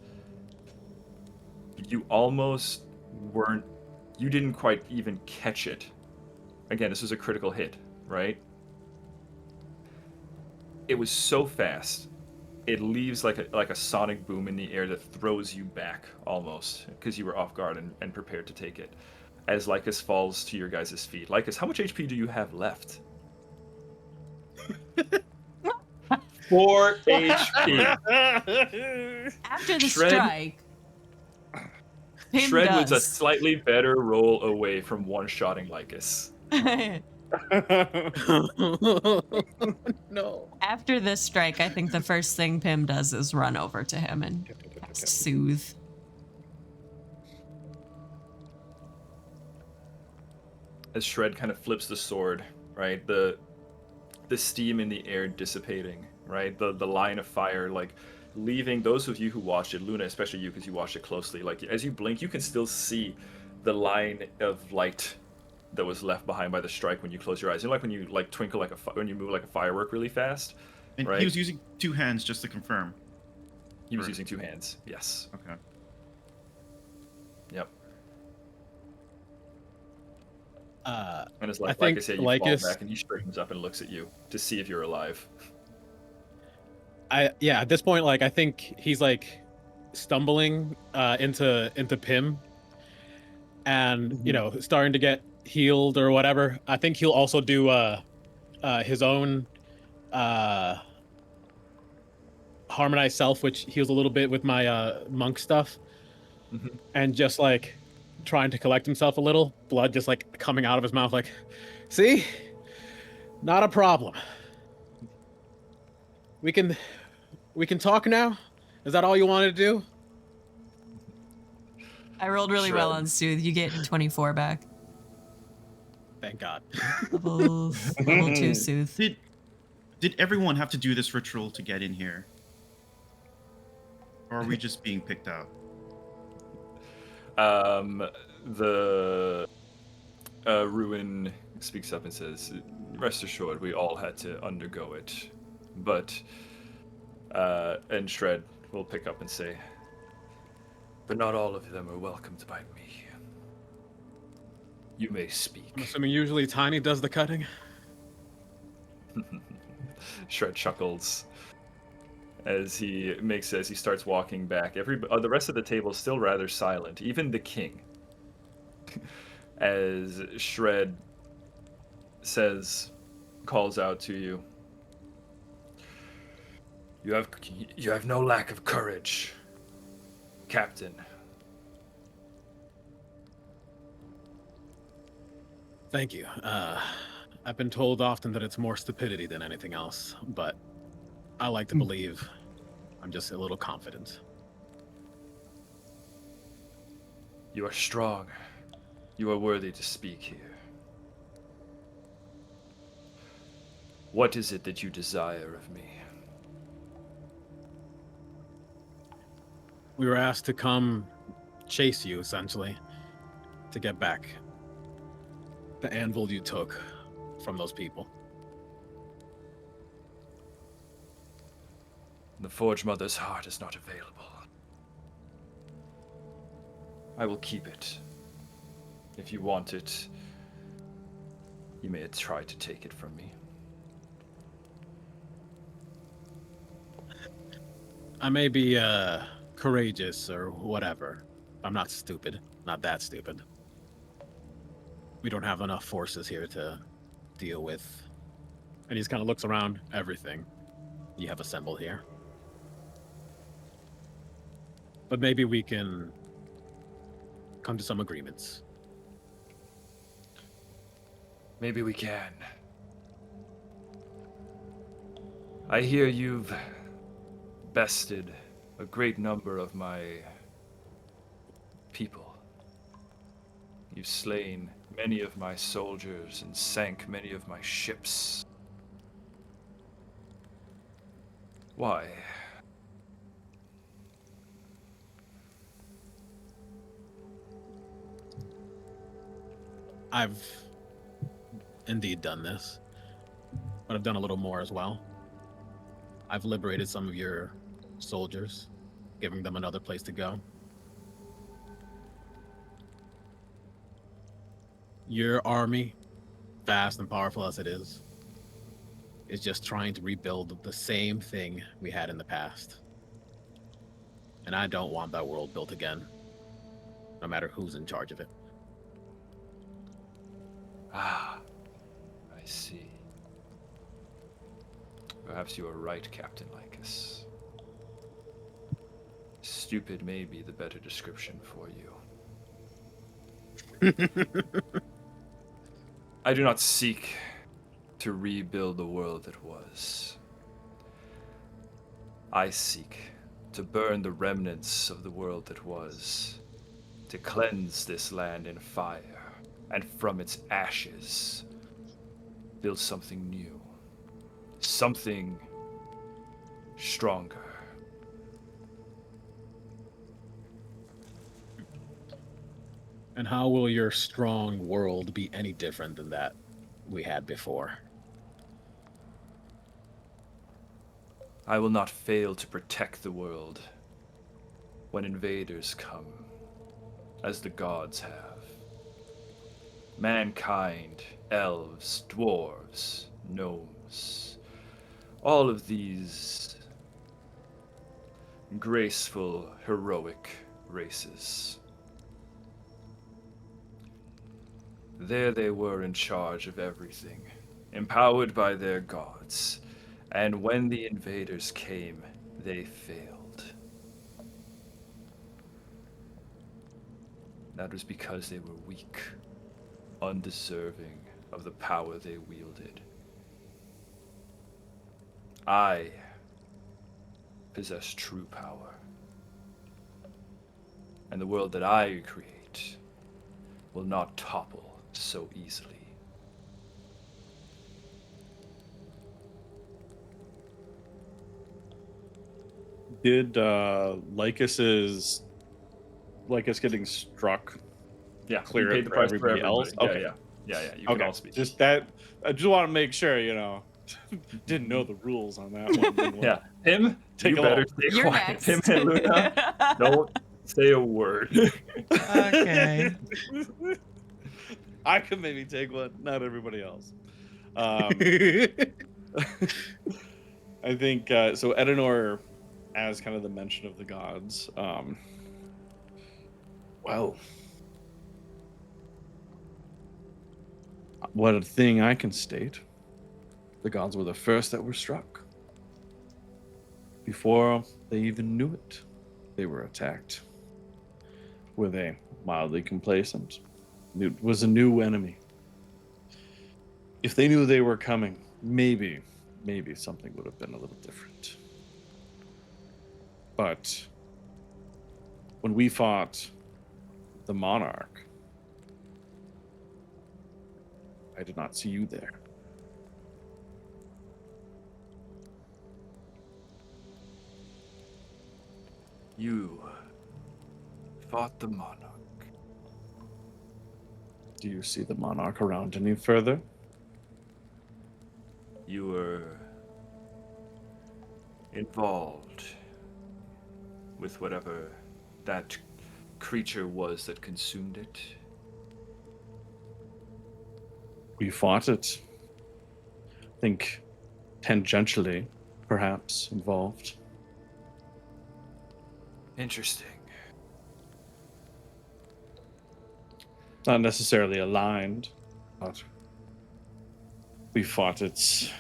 You almost weren't. You didn't quite even catch it. Again, this was a critical hit, right? It was so fast. It leaves like a sonic boom in the air that throws you back almost because you were off guard and prepared to take it. As Lycus falls to your guys' feet. Lycus, how much HP do you have left? 4 HP. After the Shred- strike, Pim Shred was a does. slightly better roll away from one-shotting Lycus. No. After this strike, I think the first thing Pim does is run over to him and cast soothe. As Shred kind of flips the sword, right? The steam in the air dissipating, right? The line of fire, like leaving those of you who watched it, Luna, especially you because you watched it closely, like as you blink, you can still see the line of light that was left behind by the strike when you close your eyes. You know, like when you like twinkle like when you move like a firework really fast, And right? he was using 2 hands just to confirm. He was Right. using 2 hands. Yes. Okay. Yep. And it's I like think I said, you Lycus- fall back and he straightens up and looks at you to see if you're alive. At this point, like I think he's like stumbling into Pim, and starting to get healed or whatever. I think he'll also do his own harmonized self, which heals a little bit with my monk stuff, and just like trying to collect himself a little, blood just like coming out of his mouth, like, see, not a problem. We can talk now. Is that all you wanted to do? I rolled really well on Soothe. You get 24 back. Thank God. Level 2 Soothe. Did everyone have to do this ritual to get in here? Or are we just being picked out? The Ruin speaks up and says, rest assured, we all had to undergo it. But, and Shred will pick up and say, but not all of them are welcomed by me. You may speak. I'm assuming usually Tiny does the cutting. Shred chuckles as he starts walking back. The rest of the table is still rather silent, even the king. As Shred calls out to you. You have no lack of courage, Captain. Thank you. I've been told often that it's more stupidity than anything else, but I like to believe I'm just a little confident. You are strong. You are worthy to speak here. What is it that you desire of me? We were asked to come chase you, essentially, to get back the anvil you took from those people. The Forge Mother's heart is not available. I will keep it. If you want it, you may try to take it from me. I may be courageous or whatever. I'm not stupid. Not that stupid. We don't have enough forces here to deal with. And he just kind of looks around everything you have assembled here. But maybe we can come to some agreements. Maybe we can. I hear you've bested a great number of my people. You've slain many of my soldiers and sank many of my ships. Why? I've indeed done this, but I've done a little more as well. I've liberated some of your soldiers, giving them another place to go. Your army, vast and powerful as it is just trying to rebuild the same thing we had in the past. And I don't want that world built again, no matter who's in charge of it. Ah, I see. Perhaps you are right, Captain Lycus. Stupid may be the better description for you. I do not seek to rebuild the world that was. I seek to burn the remnants of the world that was, to cleanse this land in fire, and from its ashes, build something new, something stronger. And how will your strong world be any different than that we had before? I will not fail to protect the world when invaders come, as the gods have. Mankind, elves, dwarves, gnomes, all of these graceful, heroic races. There they were in charge of everything, empowered by their gods. And when the invaders came, they failed. That was because they were weak, undeserving of the power they wielded. I possess true power. And the world that I create will not topple so easily. Did Lycus getting struck Yeah, clear you paid it the for price for everybody everybody. else? Yeah, Okay. yeah. You can all speak. Just that. I just want to make sure, didn't know the rules on that one. Didn't Yeah, wanna Pim, take you a better little- stay You're quiet. next. Pim and Luna, don't say a word. Okay. I could maybe take one, not everybody else. I think so. Edenor, as kind of the mention of the gods. Well, what a thing I can state. The gods were the first that were struck. Before they even knew it, they were attacked. Were they mildly complacent? It was a new enemy. If they knew they were coming, maybe something would have been a little different. But when we fought the monarch, I did not see you there. You fought the monarch. Do you see the monarch around any further? You were involved with whatever that creature was that consumed it. We fought it. I think tangentially, perhaps, involved. Interesting. Not necessarily aligned, but we fought its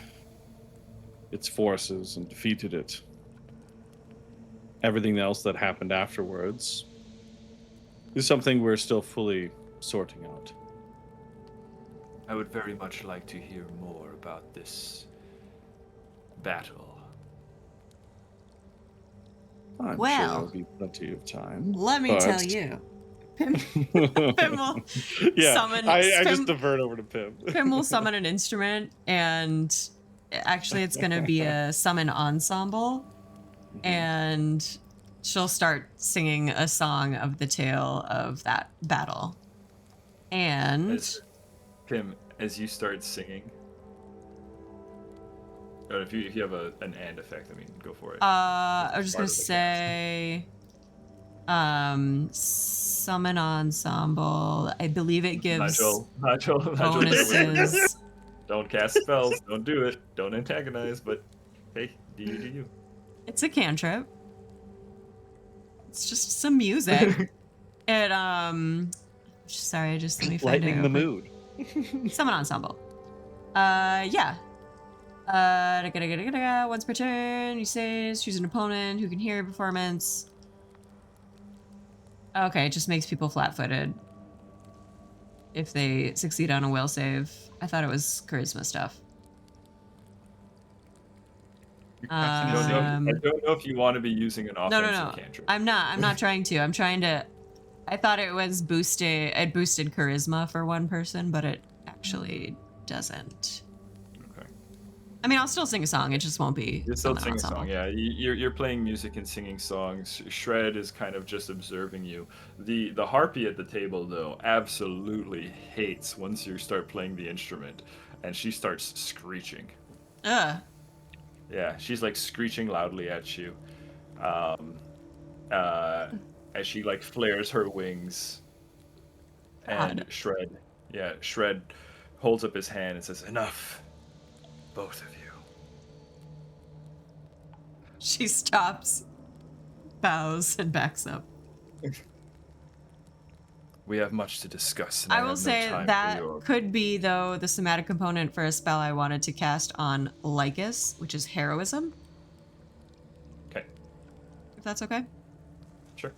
forces and defeated it. Everything else that happened afterwards is something we're still fully sorting out. I would very much like to hear more about this battle. I'm sure Well, there'll be plenty of time. Let me but- tell you. Pim will Yeah, summon. I Pim, just divert over to Pim. Pim will summon an instrument, and actually, it's going to be a summon ensemble, and she'll start singing a song of the tale of that battle. And Pim, as you start singing, or if you have an and effect, I mean, go for it. I was just Part gonna of the say, summon ensemble. I believe it gives Nigel, bonuses. don't cast spells. Don't do it. Don't antagonize. But hey, do you? It's a cantrip. It's just some music. It sorry, just let me find Lightening it. the real quick. mood. Summon ensemble. Yeah. Once per turn, you say choose an opponent who can hear your performance. Okay, it just makes people flat-footed if they succeed on a will save. I thought it was charisma stuff. You're casting I Um, don't know if you want to be using an offensive No. cantrip. I'm not trying to. I'm trying to. I thought it was boosted. It boosted charisma for one person, but it actually doesn't. Okay. I mean, I'll still sing a song. It just won't be. You still summon sing a ensemble. song, yeah. You're playing music and singing songs. Shred is kind of just observing you. The harpy at the table, though, absolutely hates once you start playing the instrument, and she starts screeching. Ugh. Yeah, she's like screeching loudly at you, as she like flares her wings. And God. Shred holds up his hand and says, "Enough, both of you." She stops. bows and backs up. We have much to discuss. And I have will no say time for that your- could be, though, the somatic component for a spell I wanted to cast on Lycus, which is heroism. Okay. If that's okay. Sure.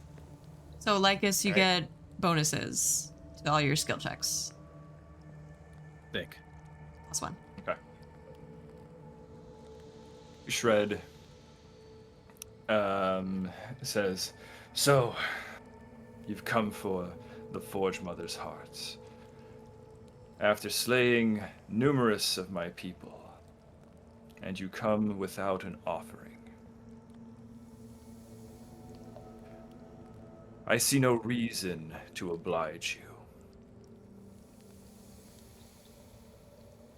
So Lycus, you Alright. get bonuses to all your skill checks. Thick. +1. Okay. Shred says, "So, you've come for the Forge Mother's heart. After slaying numerous of my people, and you come without an offering. I see no reason to oblige you."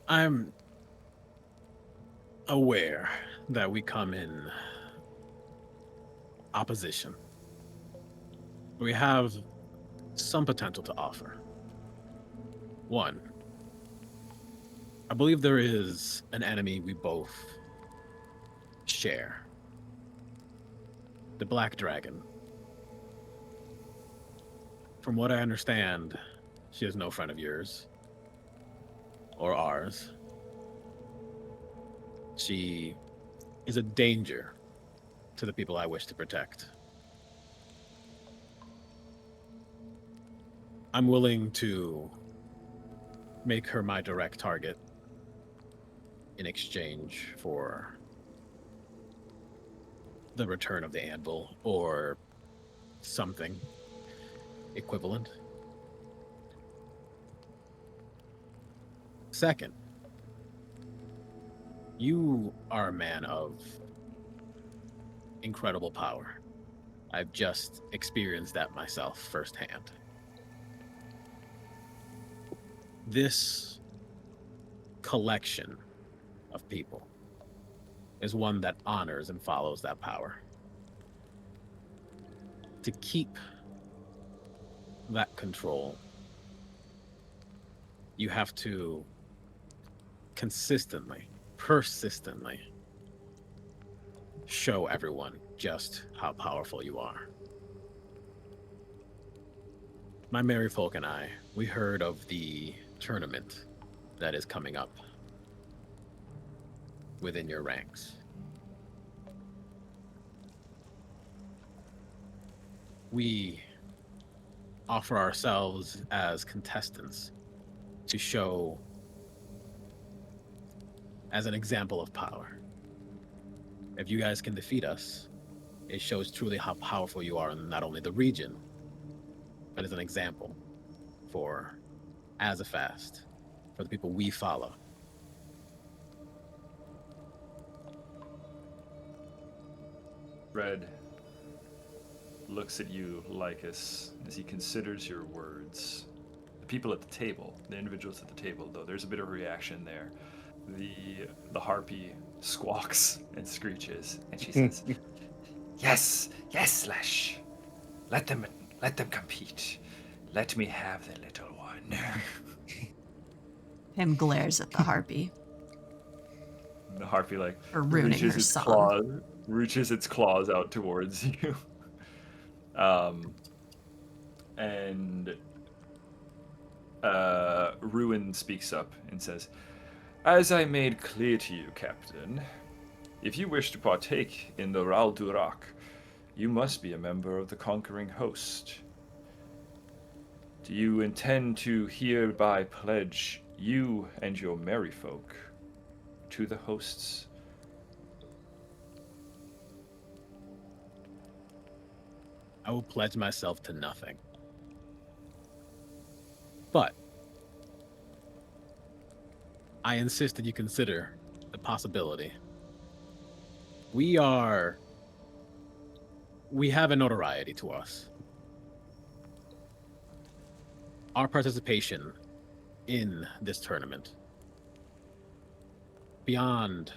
I'm aware that we come in opposition. We have some potential to offer. One, I believe there is an enemy we both share. The Black Dragon. From what I understand, she is no friend of yours. Or ours. She is a danger to the people I wish to protect. I'm willing to make her my direct target in exchange for the return of the anvil or something equivalent. Second, you are a man of incredible power. I've just experienced that myself firsthand. This collection of people is one that honors and follows that power. To keep that control, you have to consistently, persistently show everyone just how powerful you are. My merry folk and I, we heard of the tournament that is coming up within your ranks. We offer ourselves as contestants to show as an example of power. If you guys can defeat us, it shows truly how powerful you are in not only the region, but as an example for Azafast, for the people we follow. Red looks at you, Lycus, as he considers your words. The people at the table, the individuals at the table, though, there's a bit of reaction there. The harpy squawks and screeches, and she says, "Yes, yes, Slash. Let them compete. Let me have the little one." Him glares at the harpy The harpy for ruining her song. reaches its claws out towards you. And Ruin speaks up and says, "As I made clear to you, Captain, if you wish to partake in the Raldurak, you must be a member of the conquering host. Do you intend to hereby pledge you and your merry folk to the hosts?" I will pledge myself to nothing. But I insist that you consider the possibility. We have a notoriety to us. Our participation in this tournament, beyond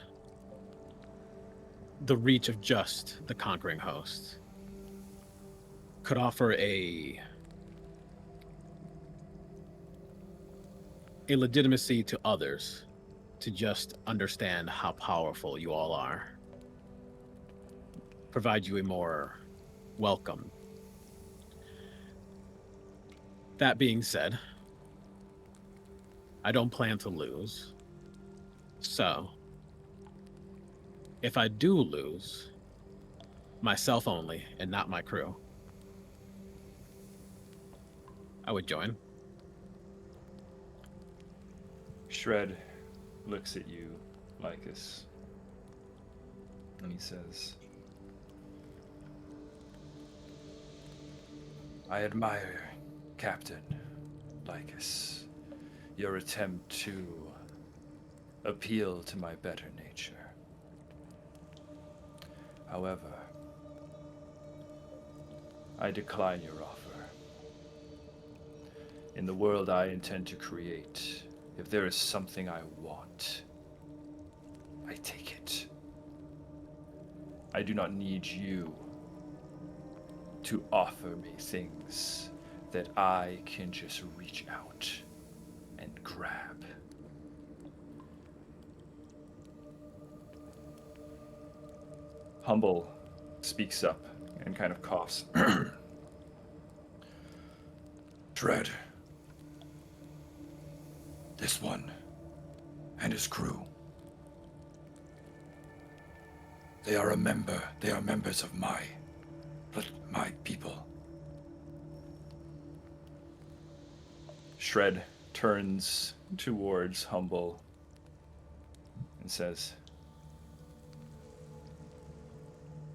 the reach of just the conquering host, could offer a legitimacy to others to just understand how powerful you all are. Provide you a more welcome. That being said, I don't plan to lose. So, if I do lose, myself only and not my crew, I would join. Shred looks at you, Lycus, and he says, I admire, Captain Lycus, your attempt to appeal to my better nature. However, I decline your offer. In the world I intend to create, if there is something I want, I take it. I do not need you to offer me things that I can just reach out and grab. Humble speaks up and kind of coughs. Shred. This one and his crew. They are members of my people. Shred turns towards Humble and says,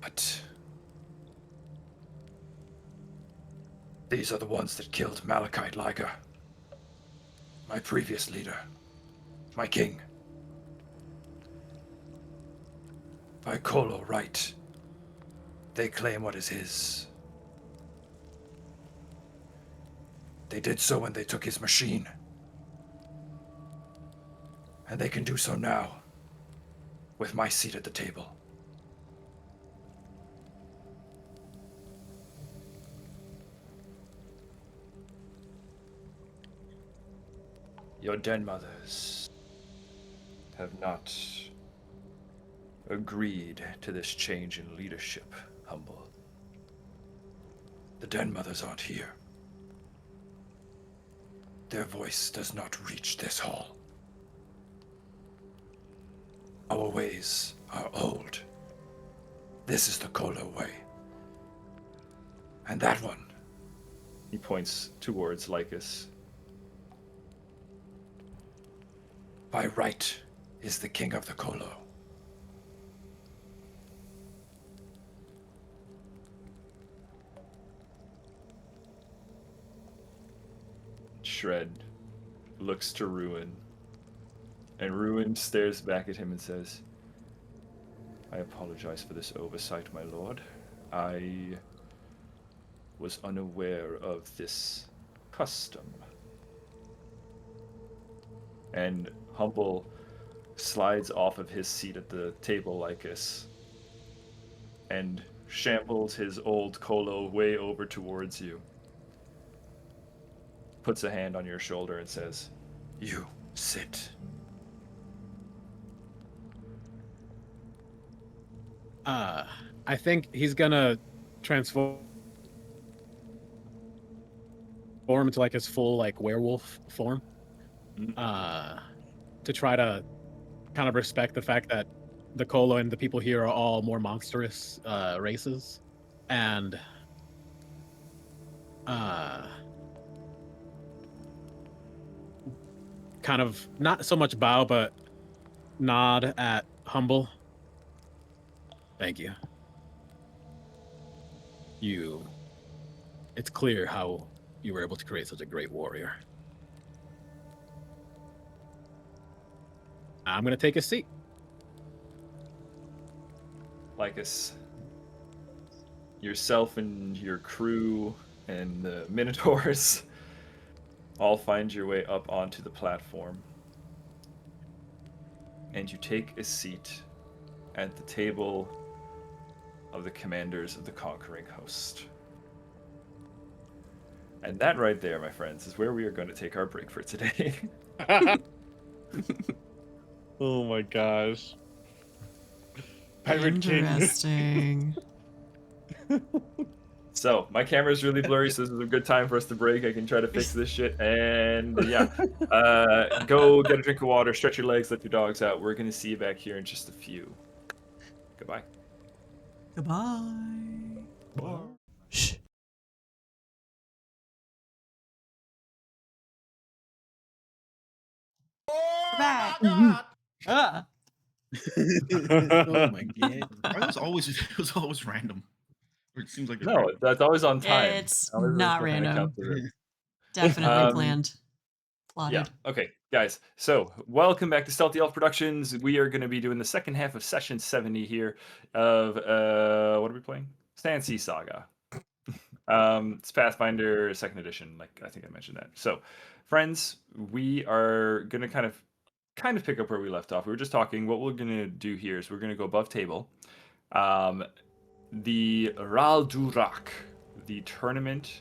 But these are the ones that killed Malachite Liger, my previous leader, my king. By Kholo right, they claim what is his. They did so when they took his machine. And they can do so now, with my seat at the table. your den mothers have not agreed to this change in leadership, Humble. The den mothers aren't here. Their voice does not reach this hall. Our ways are old. This is the Kholo way. And that one. He points towards Lycus. By right is the king of the Kholo. Shred looks to Ruin, and Ruin stares back at him and says, I apologize for this oversight, my lord. I was unaware of this custom. And Humble slides off of his seat at the table Lycus and shambles his old Kholo way over towards you. Puts a hand on your shoulder and says, You sit. I think he's gonna transform into like his full like werewolf form. To try to kind of respect the fact that the Kholo and the people here are all more monstrous races, and kind of not so much bow but nod at Humble. Thank you. It's clear how you were able to create such a great warrior. I'm gonna take a seat. Lycus, yourself and your crew and the Minotaurs all find your way up onto the platform. And you take a seat at the table of the commanders of the conquering host. And that right there, my friends, is where we are going to take our break for today. Oh my gosh. Pirate King. Interesting. So my camera is really blurry, so this is a good time for us to break. I can try to fix this shit, and yeah, go get a drink of water, stretch your legs, let your dogs out. We're gonna see you back here in just a few. Goodbye. Goodbye. Shh. We're back. Ah. Oh my god. Why was always it was always random? Or it seems like it's No, random. that's always on time. It's Always not behind the random. counter. Definitely planned. Yeah. Plotted. Okay, guys. So, welcome back to Stealthy Elf Productions. We are going to be doing the second half of session 70 here of what are we playing? Sandsea Saga. It's Pathfinder 2nd edition, like I think I mentioned that. So, friends, we are going to kind of pick up where we left off. We were just talking. What we're going to do here is we're going to go above table. The Raldurak, the tournament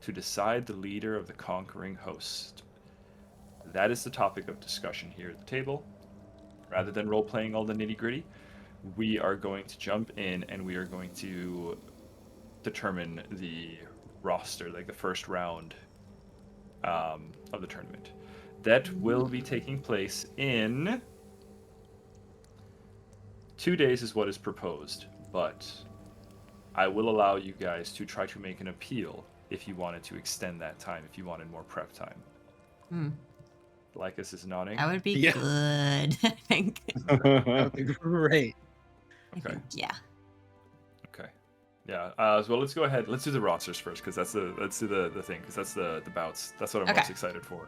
to decide the leader of the conquering host. That is the topic of discussion here at the table. Rather than role-playing all the nitty-gritty, we are going to jump in and we are going to determine the roster, like the first round of the tournament. That will be taking place in 2 days is what is proposed, but I will allow you guys to try to make an appeal if you wanted to extend that time, if you wanted more prep time. Hmm. Lycus is nodding. That would be Yeah. good, I think. That would be great. I Okay. think, yeah. Okay. Yeah. So let's go ahead. Let's do the rosters first, because let's do the thing, because that's the bouts. That's what I'm Okay. most excited for.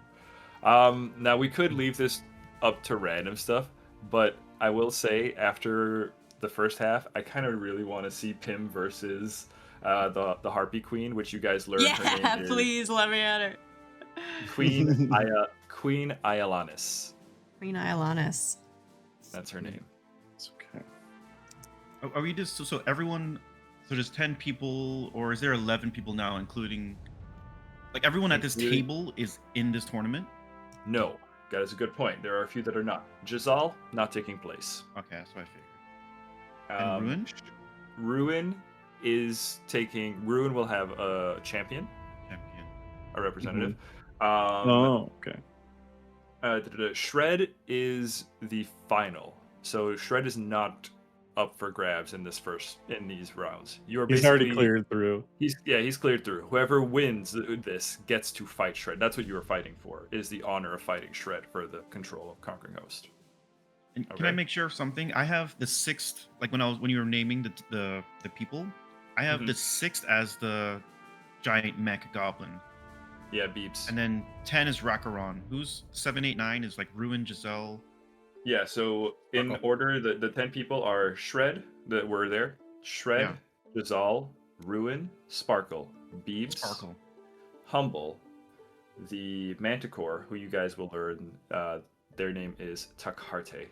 Now we could leave this up to random stuff, but I will say after the first half, I kind of really want to see Pim versus the Harpy Queen, which you guys learned her Yeah, name please let me at her. is Queen Iolanis. Queen Iolanis. That's her name. It's okay. Are we just so everyone? So there's 10 people, or is there 11 people now, including like everyone at this Including- table is in this tournament? No, that is a good point. There are a few that are not. Giselle, not taking place. Okay, that's what I figured. And Ruin? Ruin is taking. Ruin will have a champion, Champion. a representative. Oh, okay. Shred is the final. So Shred is not up for grabs in these rounds. You are He's basically already cleared through. He's cleared through. Whoever wins this gets to fight Shred. That's what you were fighting for. Is the honor of fighting Shred for the control of Conquering Host. And can I Okay. make sure of something? I have the 6th, like when you were naming the people, I have Mhm. the 6th as the giant mech goblin, Yeah, beeps. and then 10 is Rakaron. Who's 7, 8, 9 is like Ruin, Giselle. Yeah, so in Sparkle. order, the 10 people are Shred, that were there, Shred, Giselle, Ruin, Sparkle, Beebs, Sparkle. Humble, the Manticore, who you guys will learn, their name is Takharte,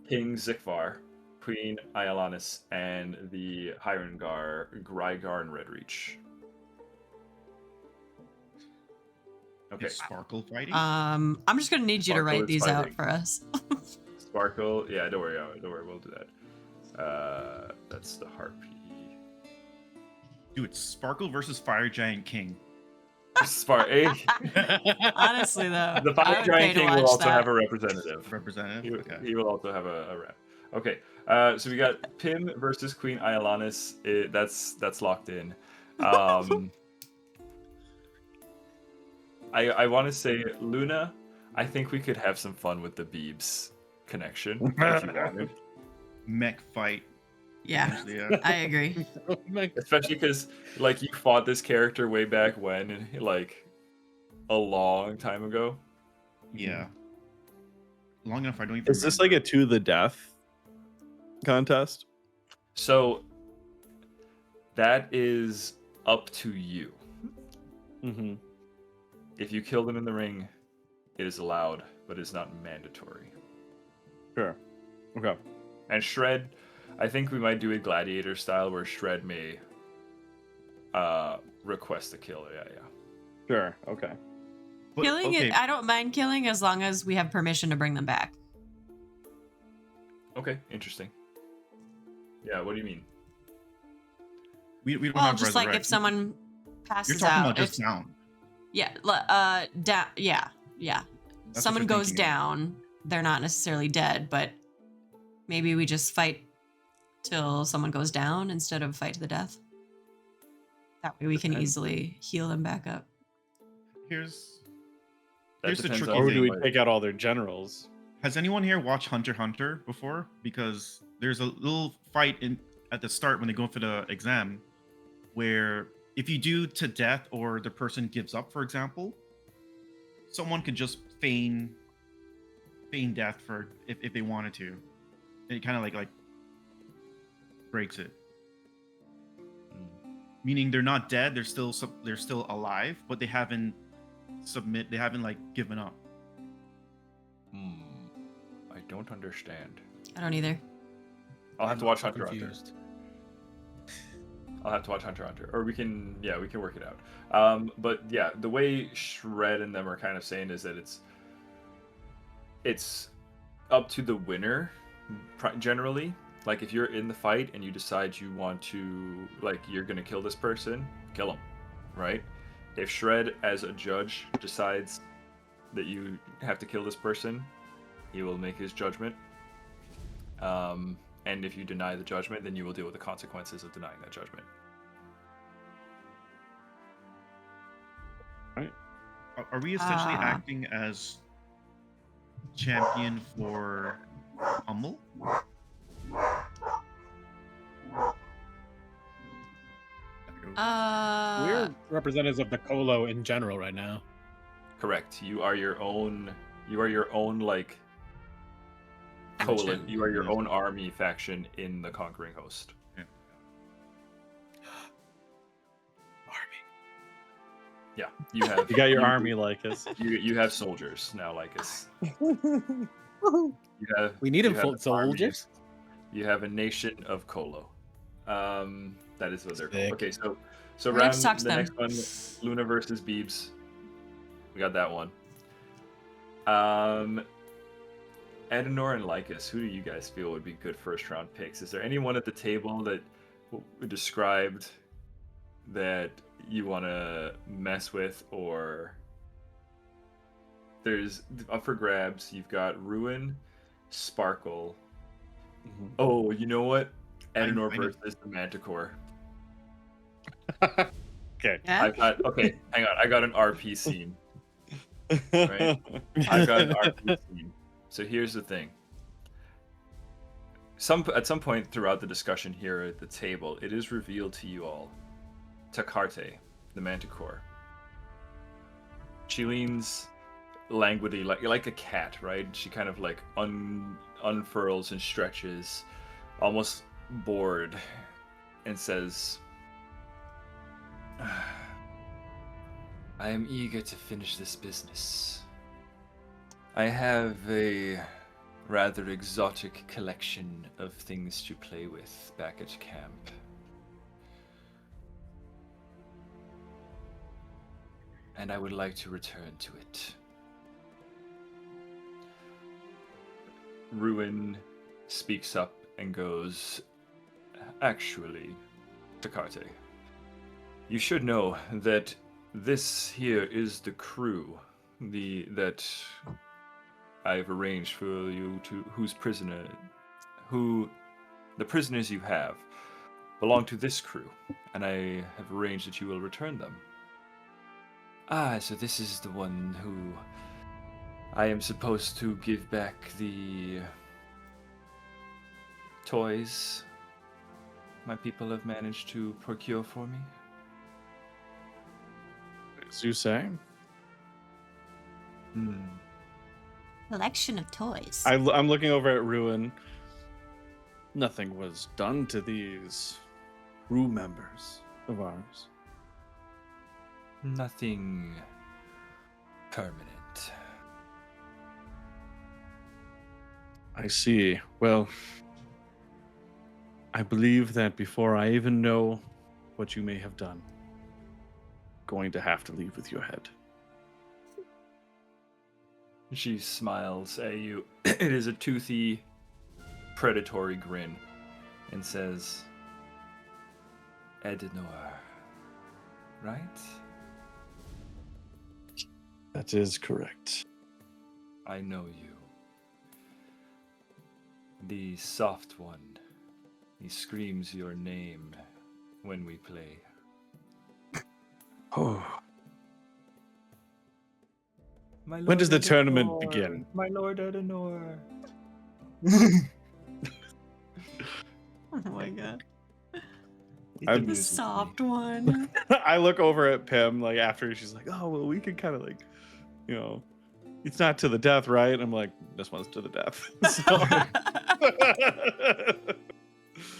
King Zikvar, Queen Iolanis, and the Hyrengar, Grygar, and Redreach. Okay. Is Sparkle fighting? I'm just gonna need you to Sparkle write is these out fighting. for us. Sparkle, yeah, don't worry, we'll do that. That's the Harpy. Dude, it's Sparkle versus Fire Giant King. Honestly, though, The I Fire would pay Giant to King will watch also that. have a representative. Representative. Okay. He will also have a rep. Okay, so we got Pim versus Queen Iolanis. That's locked in. I want to say Luna. I think we could have some fun with the Beebs connection if you wanted. Mech fight. Yeah, Actually, yeah. I agree. Especially because like you fought this character way back when, like a long time ago. Yeah. Long enough, I don't even. Is this like a to the death contest? So that is up to you. Mm-hmm. If you kill them in the ring, it is allowed, but it's not mandatory. Sure. Okay. And Shred, I think we might do a gladiator style where Shred may request a kill. Yeah. Sure. Okay. But- Killing okay, it, I don't mind killing as long as we have permission to bring them back. Okay, interesting. Yeah, what do you mean? We don't Well, have just like if resurrect. someone You're passes talking out, about just if, down. yeah, down, yeah. what Someone you're goes thinking of. down, they're not necessarily dead, but maybe we just fight till someone goes down instead of fight to the death. That way we can Depends. easily heal them back up. Here's That Here's the depends tricky on Or thing. do we what- take out all their generals? Has anyone here watched Hunter x Hunter before? Because there's a little fight at the start when they go for the exam, where if you do to death or the person gives up, for example, someone could just feign death for if they wanted to. And it kind of like breaks it. Meaning they're not dead, they're still alive, but they haven't given up. I don't understand. I don't either. I'll have to I'm watch so Hunter x Hunter. confused. I'll have to watch Hunter x Hunter, or we can work it out. But yeah, the way Shred and them are kind of saying is that it's up to the winner, generally. Like if you're in the fight and you decide you want to, like you're gonna kill this person, kill him, right? If Shred as a judge decides that you have to kill this person, he will make his judgment. And if you deny the judgment, then you will deal with the consequences of denying that judgment. Are we essentially acting as champion for Hummel? We're representatives of the Kholo in general right now. Correct. You are your own like coalition. You are your own army faction in the Conquering Host. Yeah, you have. You got your army like us. You have soldiers now like us. You have. We need you him have full an soldiers. army. You have a nation of Kholo. That is what they're called. Sick. Okay, so We have round to talk the to them. next one, Luna versus Beebs. We got that one. Adenor and Lycus, who do you guys feel would be good first round picks? Is there anyone at the table that described that you want to mess with, or there's up for grabs? You've got Ruin, Sparkle. Oh, you know what? Adenor I know. versus the Manticore. Okay. Yeah? Okay, hang on. I got an RP scene. Right. I got an RP scene. So here's the thing. At some point throughout the discussion here at the table, it is revealed to you all Takarte, the Manticore. She leans languidly like a cat, right? She kind of like unfurls and stretches, almost bored, and says, I am eager to finish this business. I have a rather exotic collection of things to play with back at camp. And I would like to return to it. Ruin speaks up and goes, actually, Takarte, you should know that this here is the crew that I've arranged for you to the prisoners you have belong to this crew, and I have arranged that you will return them. Ah, so this is the one who I am supposed to give back the toys my people have managed to procure for me. As you say. Collection of toys. I'm looking over at Ruin. Nothing was done to these crew members of ours. Nothing permanent. I see. Well, I believe that before I even know what you may have done, I'm going to have to leave with your head. She smiles at you. It is a toothy, predatory grin, and says, Edenor, right? That is correct. I know you. The soft one. He screams your name when we play. Oh, My when does the Lord tournament Edenor, begin? My Lord Edenor. Oh my god. I'm- The soft one. I look over at Pim like after she's like, "Oh, well, we could kind of like, you know, it's not to the death, right?" I'm like, "This one's to the death."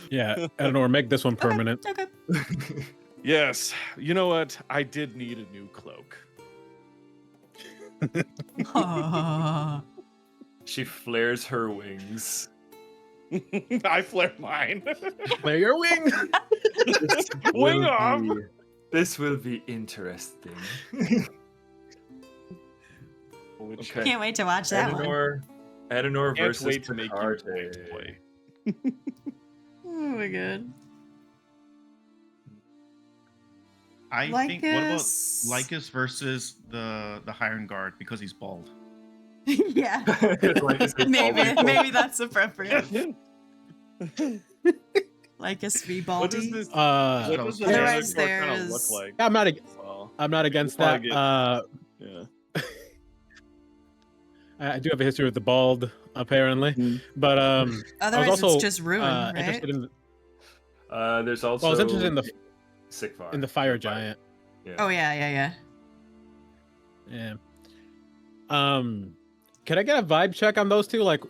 Yeah, Eleanor, make this one permanent. Okay. Yes. You know what? I did need a new cloak. Aw. She flares her wings. I flare mine. Flare your wing. Wing Will off. be- This will be interesting. Okay. Can't wait to watch that one. Edenor Can't versus wait to make you Picarte. play. Oh my god. I think. What about Lycus. Lycus versus the Hiron Guard because he's bald? Yeah. Lycus is Maybe that's appropriate. Lycus v. What does Baldy. this? Uh, What does this Otherwise other kind of there's- look like? I'm not. Well, I'm not against We'll that. probably yeah. I do have a history with the bald, apparently. Mhm. But Otherwise, I was also it's just ruin, right? interested in. There's also. Well, I was interested in the fire giant. Yeah. Oh yeah. Yeah. Can I get a vibe check on those two, like,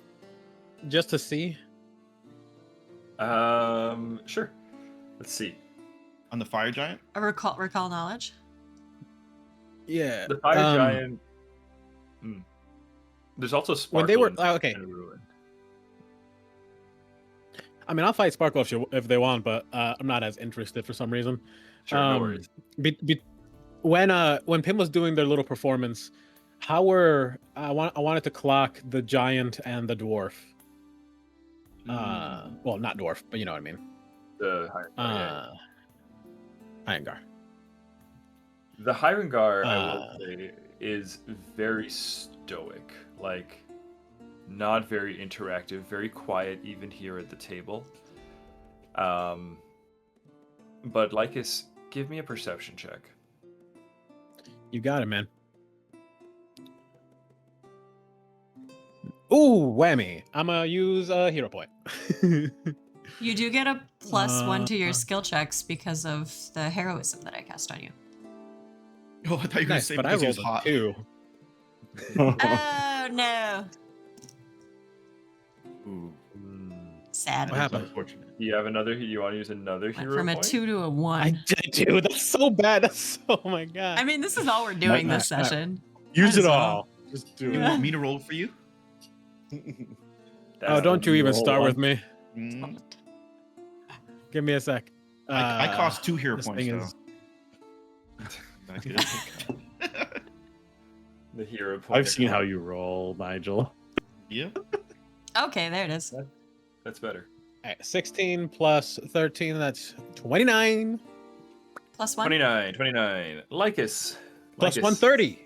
just to see? Sure. Let's see. On the fire giant? A recall knowledge. Yeah. The fire giant. There's also Sparkle. When they were and okay. Ruin. I mean, I'll fight Sparkle if they want, but I'm not as interested for some reason. Sure, no worries. When Pim was doing their little performance, how were I wanted to clock the giant and the dwarf. Well, not dwarf, but you know what I mean. The Irongar. The Hirengar, I will say, is very stoic. Like, not very interactive, very quiet, even here at the table. But Lycus, give me a perception check. You got it, man. Ooh, whammy! I'm gonna use a hero point. You do get a +1 to your skill checks because of the heroism that I cast on you. Oh, I thought you were going to Nice, say but I because he was rolled a hot. 2. Oh no. Ooh, Sad. What happened? unfortunate. You want to use another Went hero from a point? 2 to a 1. I did, dude. That's so bad. That's oh my god. I mean, this is all we're doing this Might- session. Use Might it as well. all. Just do You Yeah. want me to roll for you? Oh, don't you even roll start one. with me. Mm, Give me a sec. I cost 2 hero this points, thing though. is- Not good. The hero point. I've seen how you roll, Nigel. Yeah. Okay, there it is. That's better. All right, 16 plus 13, that's 29. +1. 29. Lycus. Plus Lycus. 130.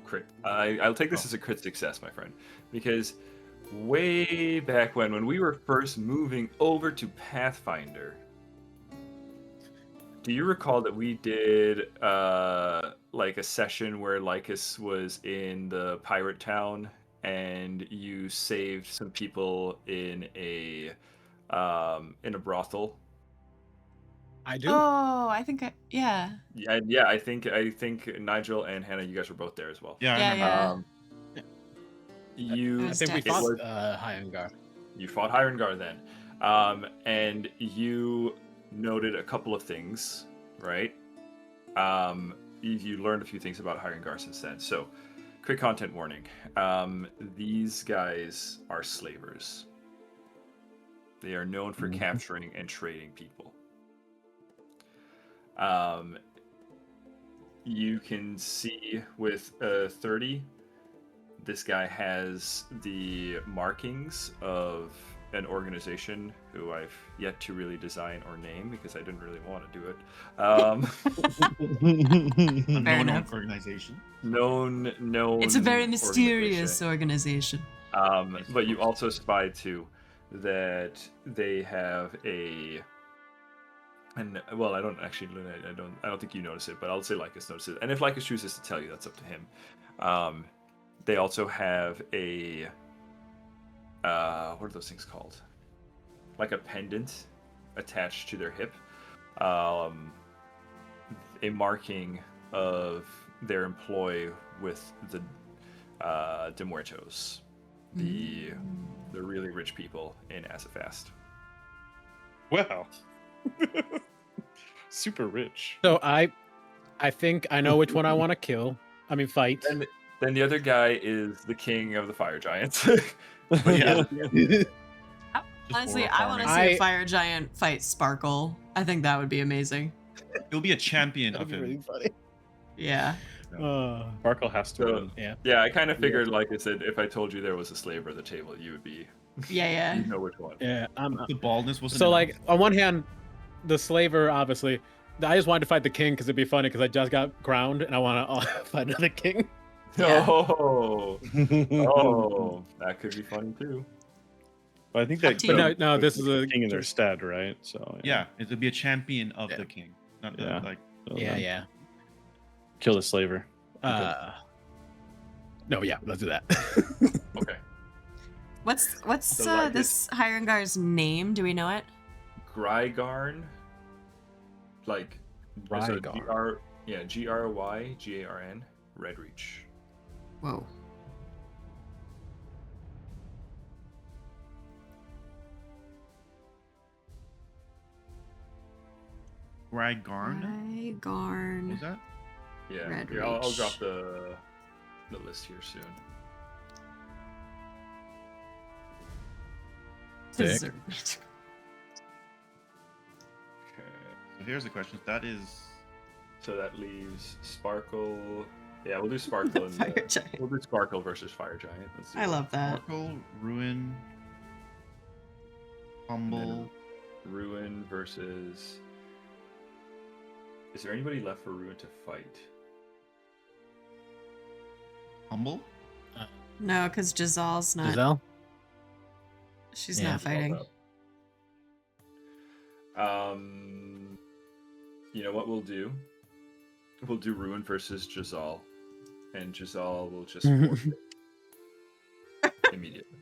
Crit. I'll take this as a crit success, my friend, because way back when we were first moving over to Pathfinder, do you recall that we did like a session where Lycus was in the pirate town and you saved some people in a brothel? I do. Oh, I think yeah. Yeah. I think Nigel and Hannah, you guys were both there as well. Yeah, I Yeah, remember. yeah. You It I was think we Dex. fought was- Hirengar. You fought Hirengar then. And you noted a couple of things, right? You learned a few things about Hirengar since then. So, quick content warning. These guys are slavers. They are known for capturing and trading people. You can see with 30, this guy has the markings of an organization who I've yet to really design or name because I didn't really want to do it. Fair Unknown enough. organization. known. It's a very mysterious organization. But you also spy too that they have a. And well, I don't actually. I don't think you notice it, but I'll say Lycus notices it. And if Lycus chooses to tell you, that's up to him. They also have a. What are those things called? Like a pendant attached to their hip. A marking of their employ with the De Muertos, the really rich people in Azafast. Wow. Super rich. So I think I know which one I want to kill. I mean, fight. And then the other guy is the king of the fire giants. But yeah, Honestly, oral I want to see farming. a fire giant fight Sparkle. I think that would be amazing. it'll be a champion That'd of be him. really funny. Yeah. Sparkle has to So, win. Yeah. yeah, I kind of figured, like I said, if I told you there was a slaver at the table, you would be, Yeah. you know which one. Yeah. The baldness wasn't So enough. like on one hand, the slaver obviously. I just wanted to fight the king because it'd be funny because I just got crowned and I want to fight another king. Yeah. Oh, oh, that could be funny too. But I think Up that. to you. But no, this is a king in their stead, right? So yeah, it'll be a champion of Yeah. the king, not Yeah. like. So Yeah, then yeah. Kill the slaver. No, yeah, let's do that. Okay. What's So, like, this Hirengar's name? Do we know it? Grygarn, like so Grygarn. Grygarn, Red Reach. Whoa. Grygarn? What Hirengar. was that? Yeah, Red here, I'll Reach. drop the list here soon. Sick. Okay, So here's the question. That is. so that leaves Sparkle. Yeah, we'll do Sparkle. And Fire giant. we'll do Sparkle versus Fire Giant. Let's do I that. love that. Sparkle, Ruin, Humble. Ruin versus. Is there anybody left for Ruin to fight? Humble? No, because Gisele's not. Giselle? She's Yeah. not fighting. You know what we'll do? We'll do Ruin versus Giselle, and Giselle will just forfeit immediately.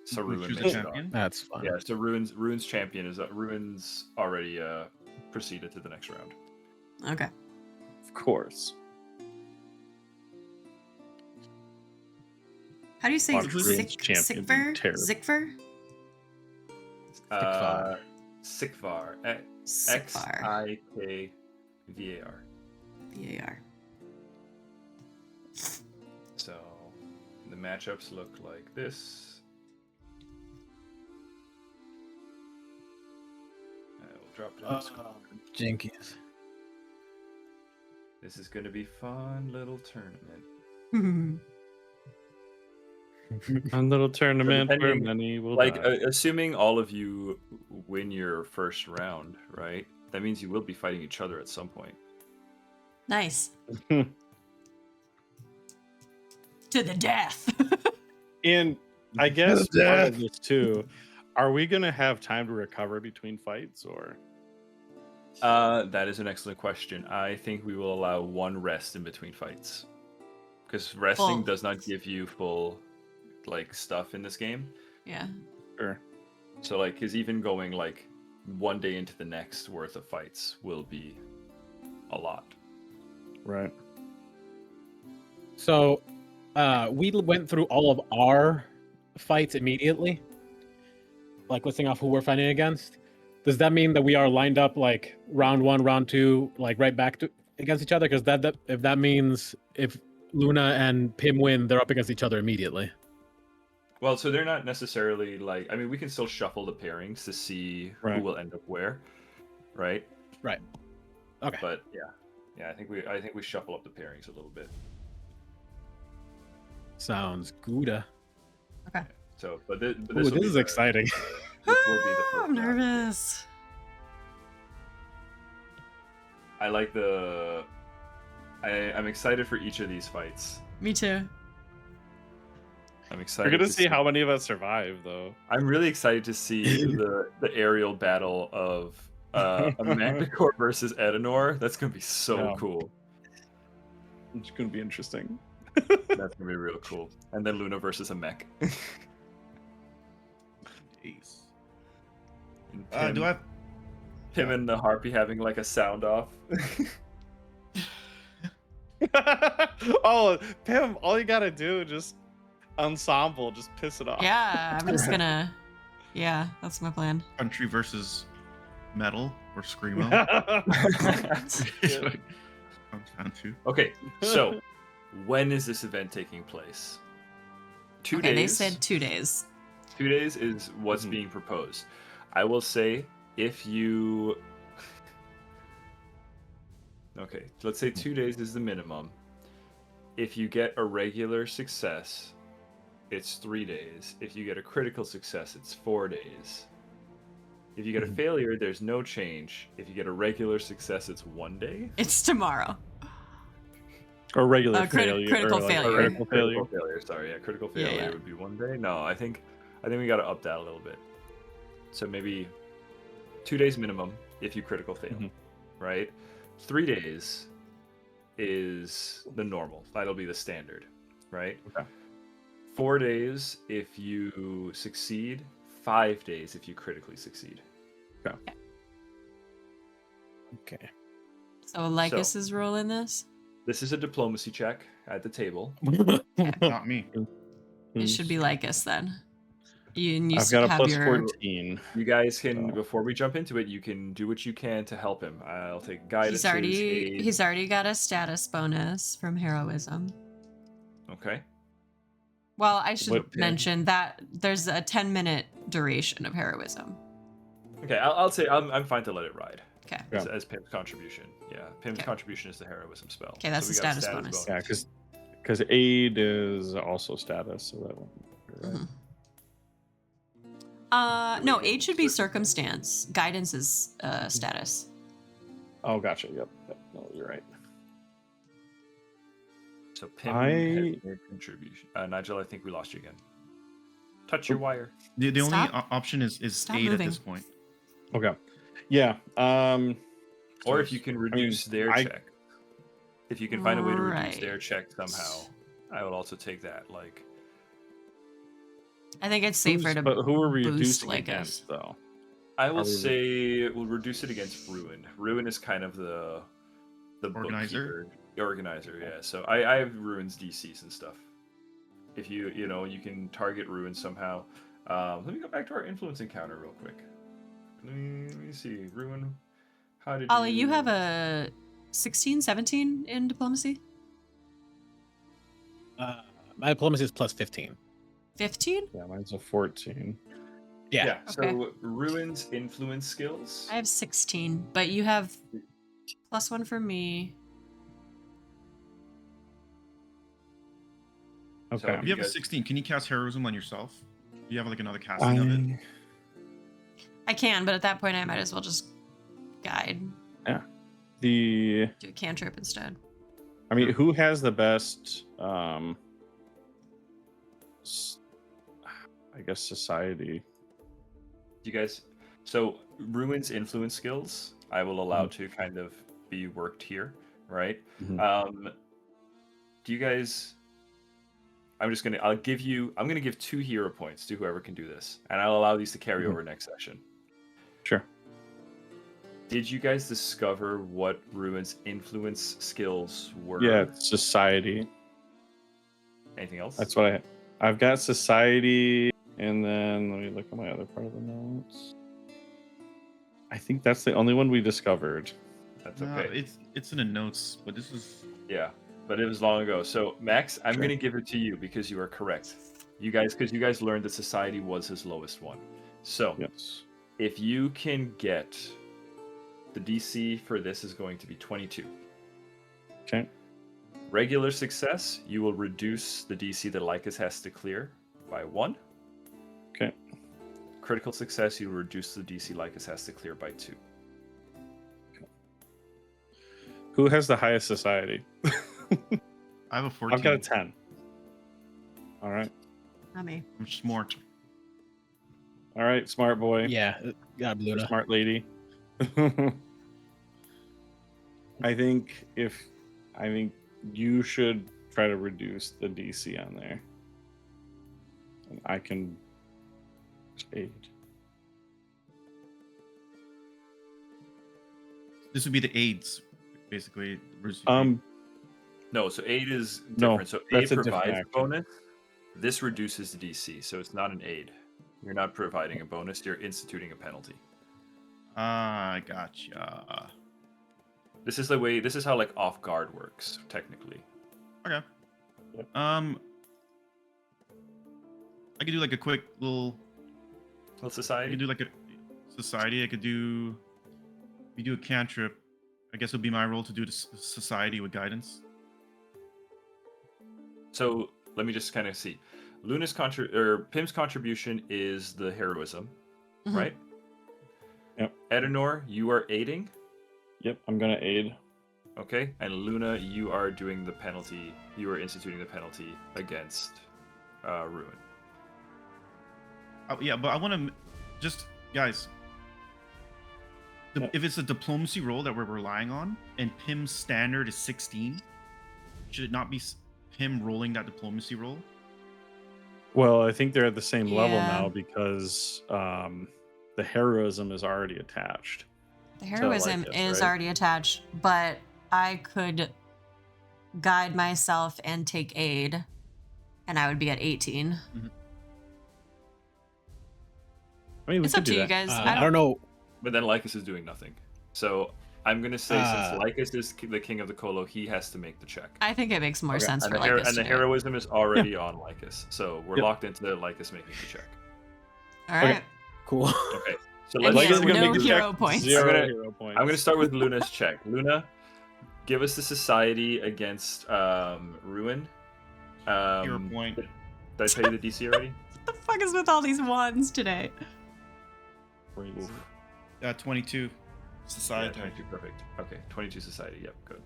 So Who Ruin choose a makes it champion? on. That's fun. Yeah, so Ruin's champion is Ruin's already proceeded to the next round. Okay. Of course. How do you say Watch Ruin's champion be Sikvar? terrible. Zikvar? Uh, Sikvar. Sikvar. Xikvar. VAR. So the matchups look like this. I will drop it in the Discord. Jinkies. This is going to be fun little tournament. A little tournament where depending- many will Like, die. assuming all of you win your first round, right? That means you will be fighting each other at some point. Nice. To the death. And I guess Death. part of this too, are we gonna have time to recover between fights or? That is an excellent question. I think we will allow one rest in between fights. Because resting Well- does not give you full, like, stuff in this game. Yeah. Sure. So, like, because even going, like, one day into the next worth of fights will be a lot. Right. So, we went through all of our fights immediately, like listing off who we're fighting against. Does that mean that we are lined up like round one, round two, like right back to against each other? Because that if that means if Luna and Pim win, they're up against each other immediately. Well, so they're not necessarily, like... I mean, we can still shuffle the pairings to see Right. who will end up where, right? Right. Okay. But, yeah. Yeah, I think we shuffle up the pairings a little bit. Sounds good. So, but this Ooh, will this be is the- exciting. This will be the first I'm round. nervous. I like the. I'm excited for each of these fights. Me too. I'm excited. We're gonna to see how many of us survive, though. I'm really excited to see the aerial battle of a Manticore versus Edenor. That's gonna be so Yeah. cool. It's gonna be interesting. That's gonna be real cool. And then Luna versus a mech. Jeez. And Do I have... Him and the harpy having like a sound off. Oh, Pim! All you gotta do is just ensemble, just piss it off. Yeah, I'm just gonna. Yeah, that's my plan. country versus metal or screamo? Comes down to. Okay, so when is this event taking place? 2 Okay, days. they said 2 days. 2 days is what's being proposed. I will say if you. Okay, let's say 2 days is the minimum. If you get a regular success, it's 3 days. If you get a critical success, it's 4 days. If you get a failure, there's no change. If you get a regular success, it's 1 day. It's tomorrow. Or regular critical failure. or like failure. Critical failure. Critical failure. Sorry, yeah, critical Yeah, failure yeah. would be 1 day. No, I think we gotta up that a little bit. So maybe 2 days minimum if you critical fail, right? 3 days is the normal. That'll be the standard, right? Okay. 4 days if you succeed. 5 days if you critically succeed. Okay. So Lycus's role in this? This is a diplomacy check at the table. Not me. It should be Lycus then. You I've got a have plus your 14. You guys can, So- before we jump into it, you can do what you can to help him. I'll take guidance. he's already got a status bonus from heroism. Okay. Well, I should What- mention that there's a 10-minute duration of heroism. Okay, I'll say I'm fine to let it ride Okay. Yeah. as Pim's contribution. Yeah, Pim's Okay. contribution is the heroism spell. Okay, that's we the got a status bonus. Yeah, because aid is also status, so that won't be right. No, aid should be circumstance. Guidance is status. Oh, gotcha. Yep. No, you're right. So Pim I- has made contribution. Nigel, I think we lost you again. Touch your wire. The only Stop. option is Stop aid moving. at this point. Okay. Yeah. Or if you can reduce their I- check. If you can find a way to reduce Right. their check somehow, I would also take that. Like, I think it's safer to But who are we boost reducing Lycus. against, though? I will Are we- say we'll reduce it against Ruin. Ruin is kind of the Organizer? bookkeeper, the organizer. Yeah. So I have Ruin's DCs and stuff. If you can target Ruin somehow. Let me go back to our influence encounter real quick. Let me see. Ruin. How did Ollie, you have a 16, 17 in diplomacy? My diplomacy is plus 15. 15? Yeah, mine's a 14. Yeah. So Okay. Ruin's influence skills. I have 16, but you have +1 for me. Okay. If you have a guys- 16, can you cast heroism on yourself? Do you have like another casting of it? I can, but at that point I might as well just guide. The Do a cantrip instead. I mean, who has the best I guess society. You guys, so Ruin's influence skills, I will allow to kind of be worked here, right? Mhm. Do you guys? I'm gonna give 2 hero points to whoever can do this, and I'll allow these to carry Mhm. over next session. Sure. Did you guys discover what Ruin's influence skills were? Yeah, it's society. Anything else? That's what I've got society, and then let me look at my other part of the notes. I think that's the only one we discovered. That's No, okay. it's in the notes, but this is Yeah, but it was long ago. So Max, I'm Sure. going to give it to you because you are correct. Because you guys learned that society was his lowest one. So Yes. if you can get the DC for this is going to be 22. Okay. Regular success, you will reduce the DC that Lycus has to clear by 1. Okay. critical success, you reduce the DC Lycus has to clear by 2. Who has the highest society? I have a 14. I've got a 10. All right. Not me. I'm smart. All right, smart boy. Yeah, Or Luna. smart lady. I think you should try to reduce the DC on there. And I can aid. This would be the aids, basically. No, so aid is No, different. So aid that's a different provides a action. bonus. This reduces the DC, so it's not an aid. You're not providing a bonus, you're instituting a penalty. Ah, gotcha. This is how like off guard works, technically. Okay. Yep. I could do like a quick little. Well, I society. could do like a society. I could do. We do a cantrip. I guess it would be my role to do the society with guidance. So let me just kind of see. Pim's contribution is the heroism, Mhm. right? Yep. Edenor, you are aiding, Yep, I'm gonna aid. okay? And Luna, you are doing the penalty. You are instituting the penalty against Ruin. Yeah, but I want to just guys. Yeah. If it's a diplomacy roll that we're relying on, and Pim's standard is 16, should it not be Pim rolling that diplomacy roll? Well, I think they're at the same level Yeah. now because the heroism is already attached. The heroism Lycus, is right? already attached, but I could guide myself and take aid, and I would be at 18. I mean, we It's could up do to you that. guys. I don't know. But then Lycus is doing nothing. So I'm gonna say Ah. since Lycus is the king of the Kholo, he has to make the check. I think it makes more Okay. sense And for the, Lycus and to the do it. heroism is already on Lycus. So we're Yep. locked into Lycus making the check. All right. Okay. Cool. Okay. So And let's he has start with no Luna. hero points. 0 I'm gonna- hero points. I'm gonna start with Luna's check. Luna, give us the society against Ruin. Hero point. Did I tell you the DC already? What the fuck is with all these ones today? Crazy. 22. Yeah, Society. 22, perfect. Okay, 22 society. Yep, good.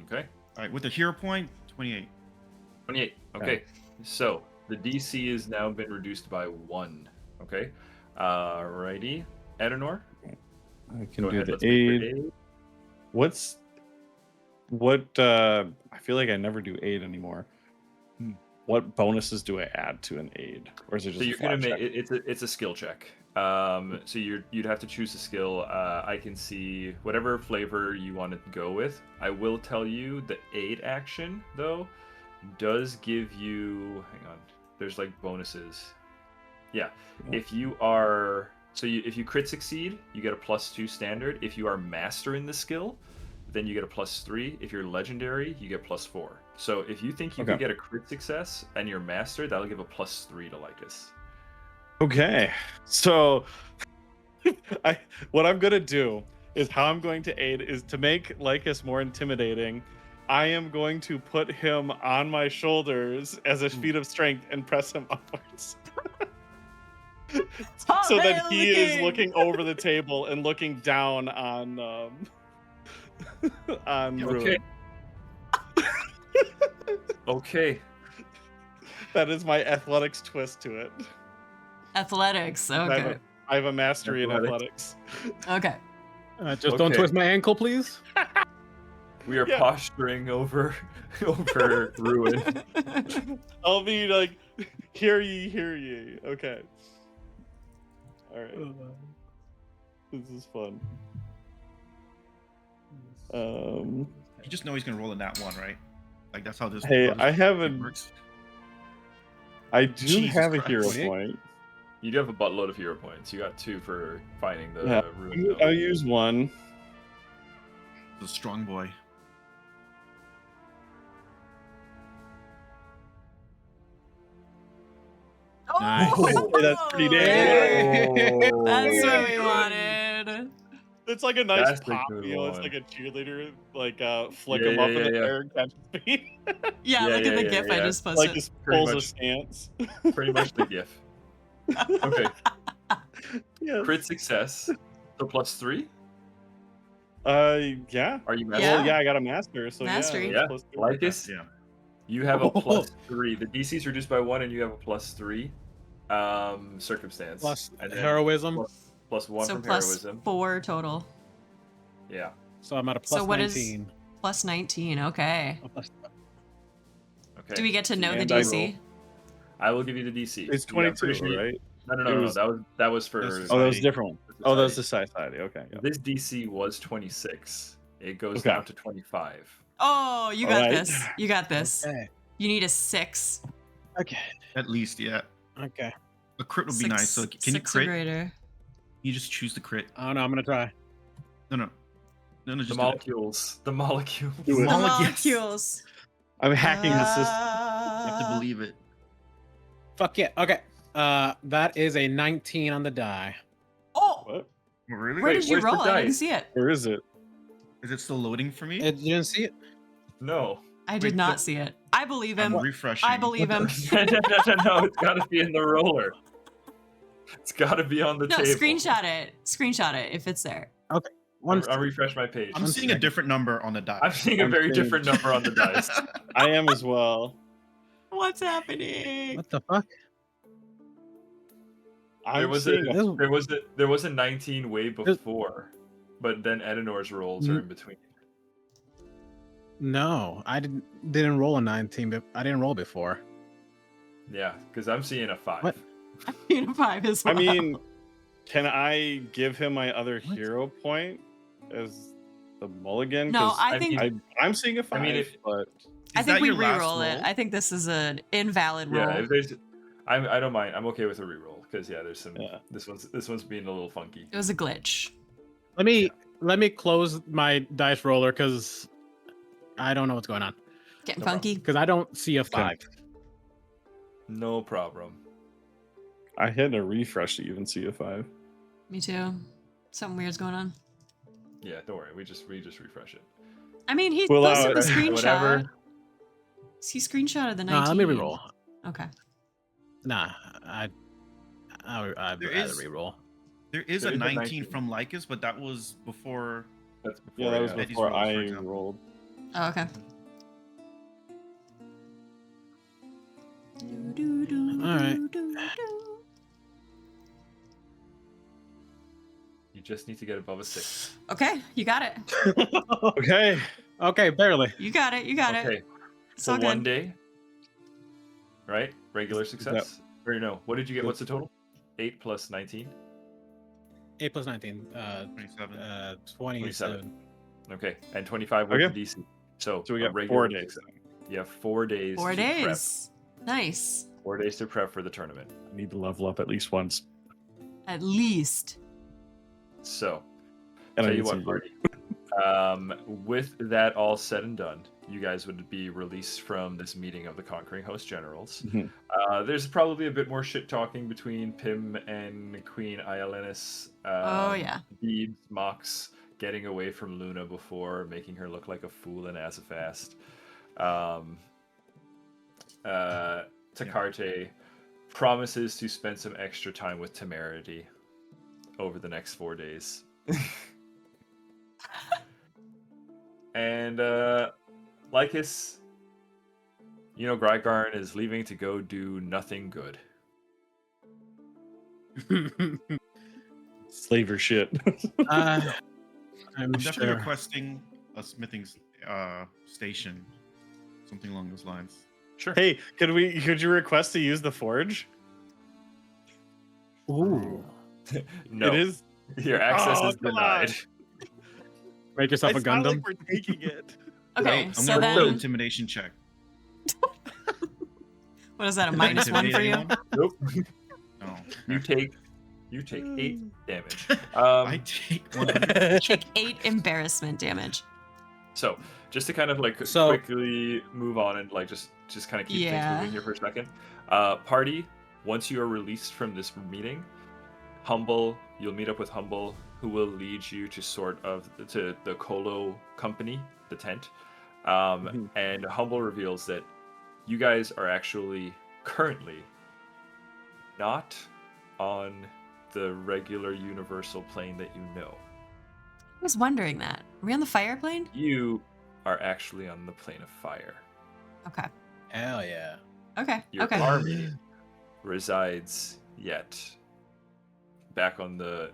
Okay, All right, with the hero point, 28. 28. Okay, so the DC has now been reduced by 1. Okay, righty. Edenor, I can go do ahead. the Let's make your aid. I feel like I never do aid anymore. What bonuses do I add to an aid? Or is it just So a you're flat gonna make check? it's a skill check. So you'd have to choose a skill. I can see whatever flavor you want to go with. I will tell you the aid action though does give you. Hang on. There's like bonuses. Yeah. If you are if you crit succeed, you get a +2 standard. If you are master in the skill, then you get a +3. If you're legendary, you get +4. So if you think you Okay. can get a crit success and you're master, that'll give a +3 to Lycus. Okay, so what I'm gonna do is how I'm going to aid is to make Lycus more intimidating. I am going to put him on my shoulders as a feat of strength and press him upwards. So that he is looking over the table and looking down on on Okay. Ruin. Okay. That is my athletics twist to it. Athletics. I have Okay. a- I have a mastery in Athletics. athletics. Okay. Just don't Okay. twist my ankle, please. We are Yeah. posturing over Ruin. I'll be like, hear ye, hear ye. Okay. All right. This is fun. You just know he's gonna roll in that one, right? Like that's how this. Hey, how this I have shit a- works. I do Jesus have a Christ. hero 28? point. You do have a buttload of hero points. You got 2 for finding the Yeah. Ruin. I'll use one. The strong boy. Oh, Hey, that's pretty yeah. damn good. That's what we wanted. It's like a nice That's a pop, good you know. It's one. like a cheerleader, like flick Yeah, him up yeah, in the yeah, yeah. air and catch his feet. Yeah, look at the GIF I yeah. just Like posted. his Pretty pulls a much. stance. Pretty much the GIF. Okay. Yes. Crit success. So +3. Yeah. Are you Yeah. messing? Well, yeah, I got a master, so Mastery. yeah. Yeah. That's +3. Lycus, Yeah. you have a Oh. +3. The DC is reduced by 1, and you have a +3. Circumstance. Plus And then heroism. +1 So from plus heroism. 4 total. Yeah. So I'm at a So plus what is- 19. Plus 19. Okay. A plus- Okay. Do we get to know the And I DC? I will give you the DC. It's Yeah, I'm 22, pretty sure you- right? No. It was- That was for. This is- Oh, that was a Society. different one. Oh, that was the society. Okay. Yeah. This DC was 26. It goes Okay. down to 25. Oh, you All got right. this. You got this. Okay. You need a 6. Okay. At least, yeah. Okay. A crit would be nice. So can you 6 or crit? greater. You just choose the crit. Oh no, I'm gonna try. No, The just do it. molecules. The molecules. Do The it. molecules. I'm hacking the system. You have to believe it. Fuck yeah. Okay. That is a 19 on the die. Oh, What? Oh, really? where Wait, did you where's the roll? I didn't dice? see it. Where is it? Is it still loading for me? You didn't see it? No. I did Wait, not the- see it. I believe I'm him. refreshing. I believe him. no. It's got to be in the roller. It's got to be on the No, table. screenshot it. Screenshot it if it's there. I'll refresh my page. I'm seeing a different number on the die. I'm seeing a I'm very seeing- different number on the dice. I am as well. What's happening? What the fuck? There I'm was seeing there was a 19 way before, but then Edinor's rolls are in between. No, I didn't roll a 19, but I didn't roll before. Yeah, because I'm seeing a 5. What? I'm 5 as I well. mean, can I give him my other hero point as the mulligan? No, 'Cause I think I'm seeing a 5, but I Is think that we your last re-roll it. roll? I think this is an invalid roll. Yeah, if there's, I don't mind. I'm okay with a reroll because there's some. Yeah. This one's being a little funky. It was a glitch. Let me close my dice roller because I don't know what's going on. Getting No problem. funky. Because I don't see a 5. No problem. I hit a refresh to even see a 5. Me too. Something weird's going on. Yeah, don't worry. We just refresh it. I mean, he We'll posted allow the it. screenshot. Whatever. He screenshotted the 19. Nah, let me reroll. Okay. Nah, I'd rather There is- reroll. There is There a is a 19 19. from Lycus, but that was before. That's before. Yeah, that was Eddie's before rolls, for I example. rolled. Oh, okay. All right. You just need to get above a 6. Okay, you got it. Okay. Okay, barely. You got it. You got Okay. it. It's So all one good. day. Right? Regular success. Or no? What did you get? What's the total? 8 plus 19. 8 plus 19. 27. 27. Okay, and 25 with Okay. the DC. So So we a got regular 4 days. success. You have 4 days. 4 to prep. days. Nice. 4 days to prep for the tournament. I need to level up at least once. At least. So, And I tell you need what, some party. With that all said and done, you guys would be released from this meeting of the Conquering Host Generals. Mhm. There's probably a bit more shit talking between Pim and Queen Ialenis. Oh, yeah. Beebs, Mox getting away from Luna before, making her look like a fool in Azafast. Takarte promises to spend some extra time with Temerity over the next 4 days. And Lycus, Grygarn is leaving to go do nothing good. Slaver shit. I'm I'm definitely sure. requesting a smithing station, something along those lines. Sure. Hey, could you request to use the forge? Ooh. No, It is. your access Oh, is come denied. on. Make yourself a It's not Gundam. like we're taking it. Okay, I'm so gonna roll an then intimidation check. what is that? A Does that minus 1 for intimidate you? anyone? Nope. No. You take 8 damage. I take one. Take 8 embarrassment damage. So, just to kind of like So- quickly move on and like just kind of keep Yeah. things moving here for a second. Party, once you are released from this meeting, Humble, you'll meet up with Humble, who will lead you to to the Kholo company, the tent. And Humble reveals that you guys are actually currently not on the regular universal plane that you know. I was wondering that. Are we on the fire plane? You are actually on the plane of fire. Okay. Hell yeah. Okay. Your Okay. army resides yet back in the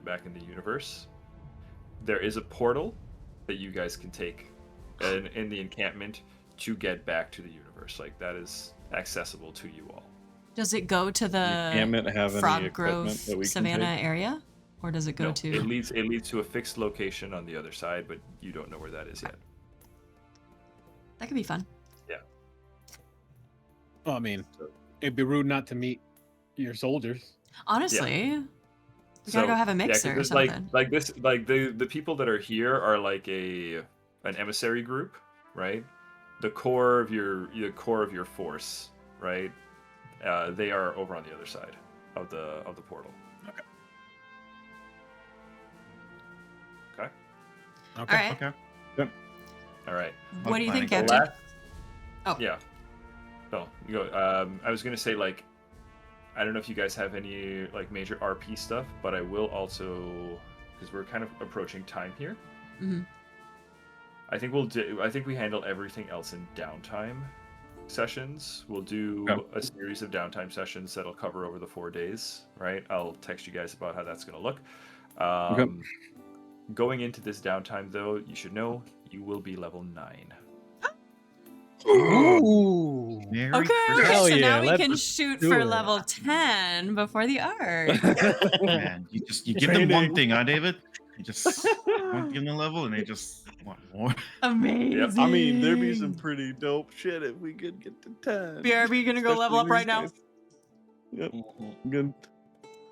universe. There is a portal that you guys can take in the encampment to get back to the universe. Like, that is accessible to you all. Does it go to the encampment have any Frog Grove equipment that we can Savannah take? area? Or does it go No, to... it leads to a fixed location on the other side, but you don't know where that is yet. That could be fun. Yeah. Well, I mean, it'd be rude not to meet your soldiers. Honestly, we gotta go have a mixer or 'cause something. the people that are here are like an emissary group, right? The core of your force, right? They are over on the other side of the portal. Okay. Okay. All right. Okay. All right. What do you think, planning. Captain? Oh. Yeah. No, you go. I was gonna say, like, I don't know if you guys have any like major RP stuff, but I will also, because we're kind of approaching time here. Mhm. I think we handle everything else in downtime sessions. We'll do a series of downtime sessions that'll cover over the 4 days, right? I'll text you guys about how that's gonna look. Going into this downtime, though, you should know you will be level 9. Ooh. Merry Okay, Christmas. Hell so yeah, now we let's can shoot do for it. level 10 before the arc. Man, you give them one thing, huh, David? You just want them a level, and they just want more. Amazing. I mean, there'd be some pretty dope shit if we could get to 10. BRB gonna go level up Especially right now. these days. Yep. Good.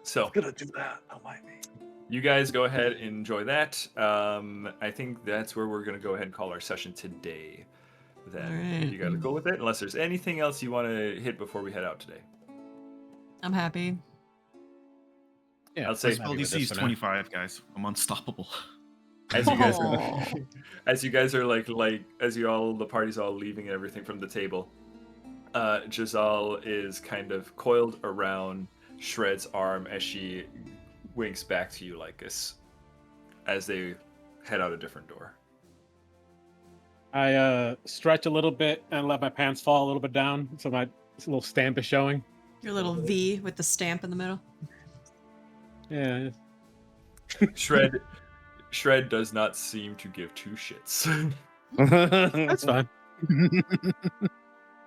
So Gonna do that. Don't mind me. you guys go ahead and enjoy that. I think that's where we're gonna go ahead and call our session today. Then Alright. you gotta go with it, unless there's anything else you want to hit before we head out today. I'm happy. Yeah, I'll say- I'm happy with LDC is this for now. 25, guys. I'm unstoppable. As you guys Oh. as you guys are the party's all leaving and everything from the table, Giselle is kind of coiled around Shred's arm as she winks back to you like this as they head out a different door. I stretch a little bit and let my pants fall a little bit down, so my little stamp is showing. Your little V with the stamp in the middle. Yeah. Shred does not seem to give two shits. That's fine.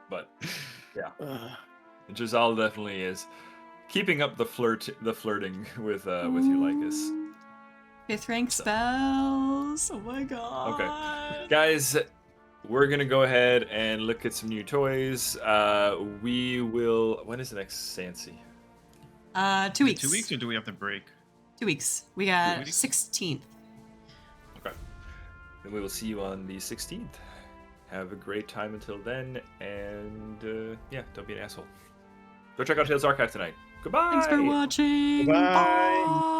But yeah, Giselle definitely is keeping up the flirting with you, Lycus. 5th rank spells. Oh my god. Okay. Guys, we're gonna go ahead and look at some new toys. We will. When is the next Sandsea? 2 weeks. 2 weeks, or do we have to break? 2 weeks. We got 2 weeks? 16th. Okay. Then we will see you on the 16th. Have a great time until then, and yeah, don't be an asshole. Go check out Tales Archive tonight. Goodbye. Thanks for watching. Bye.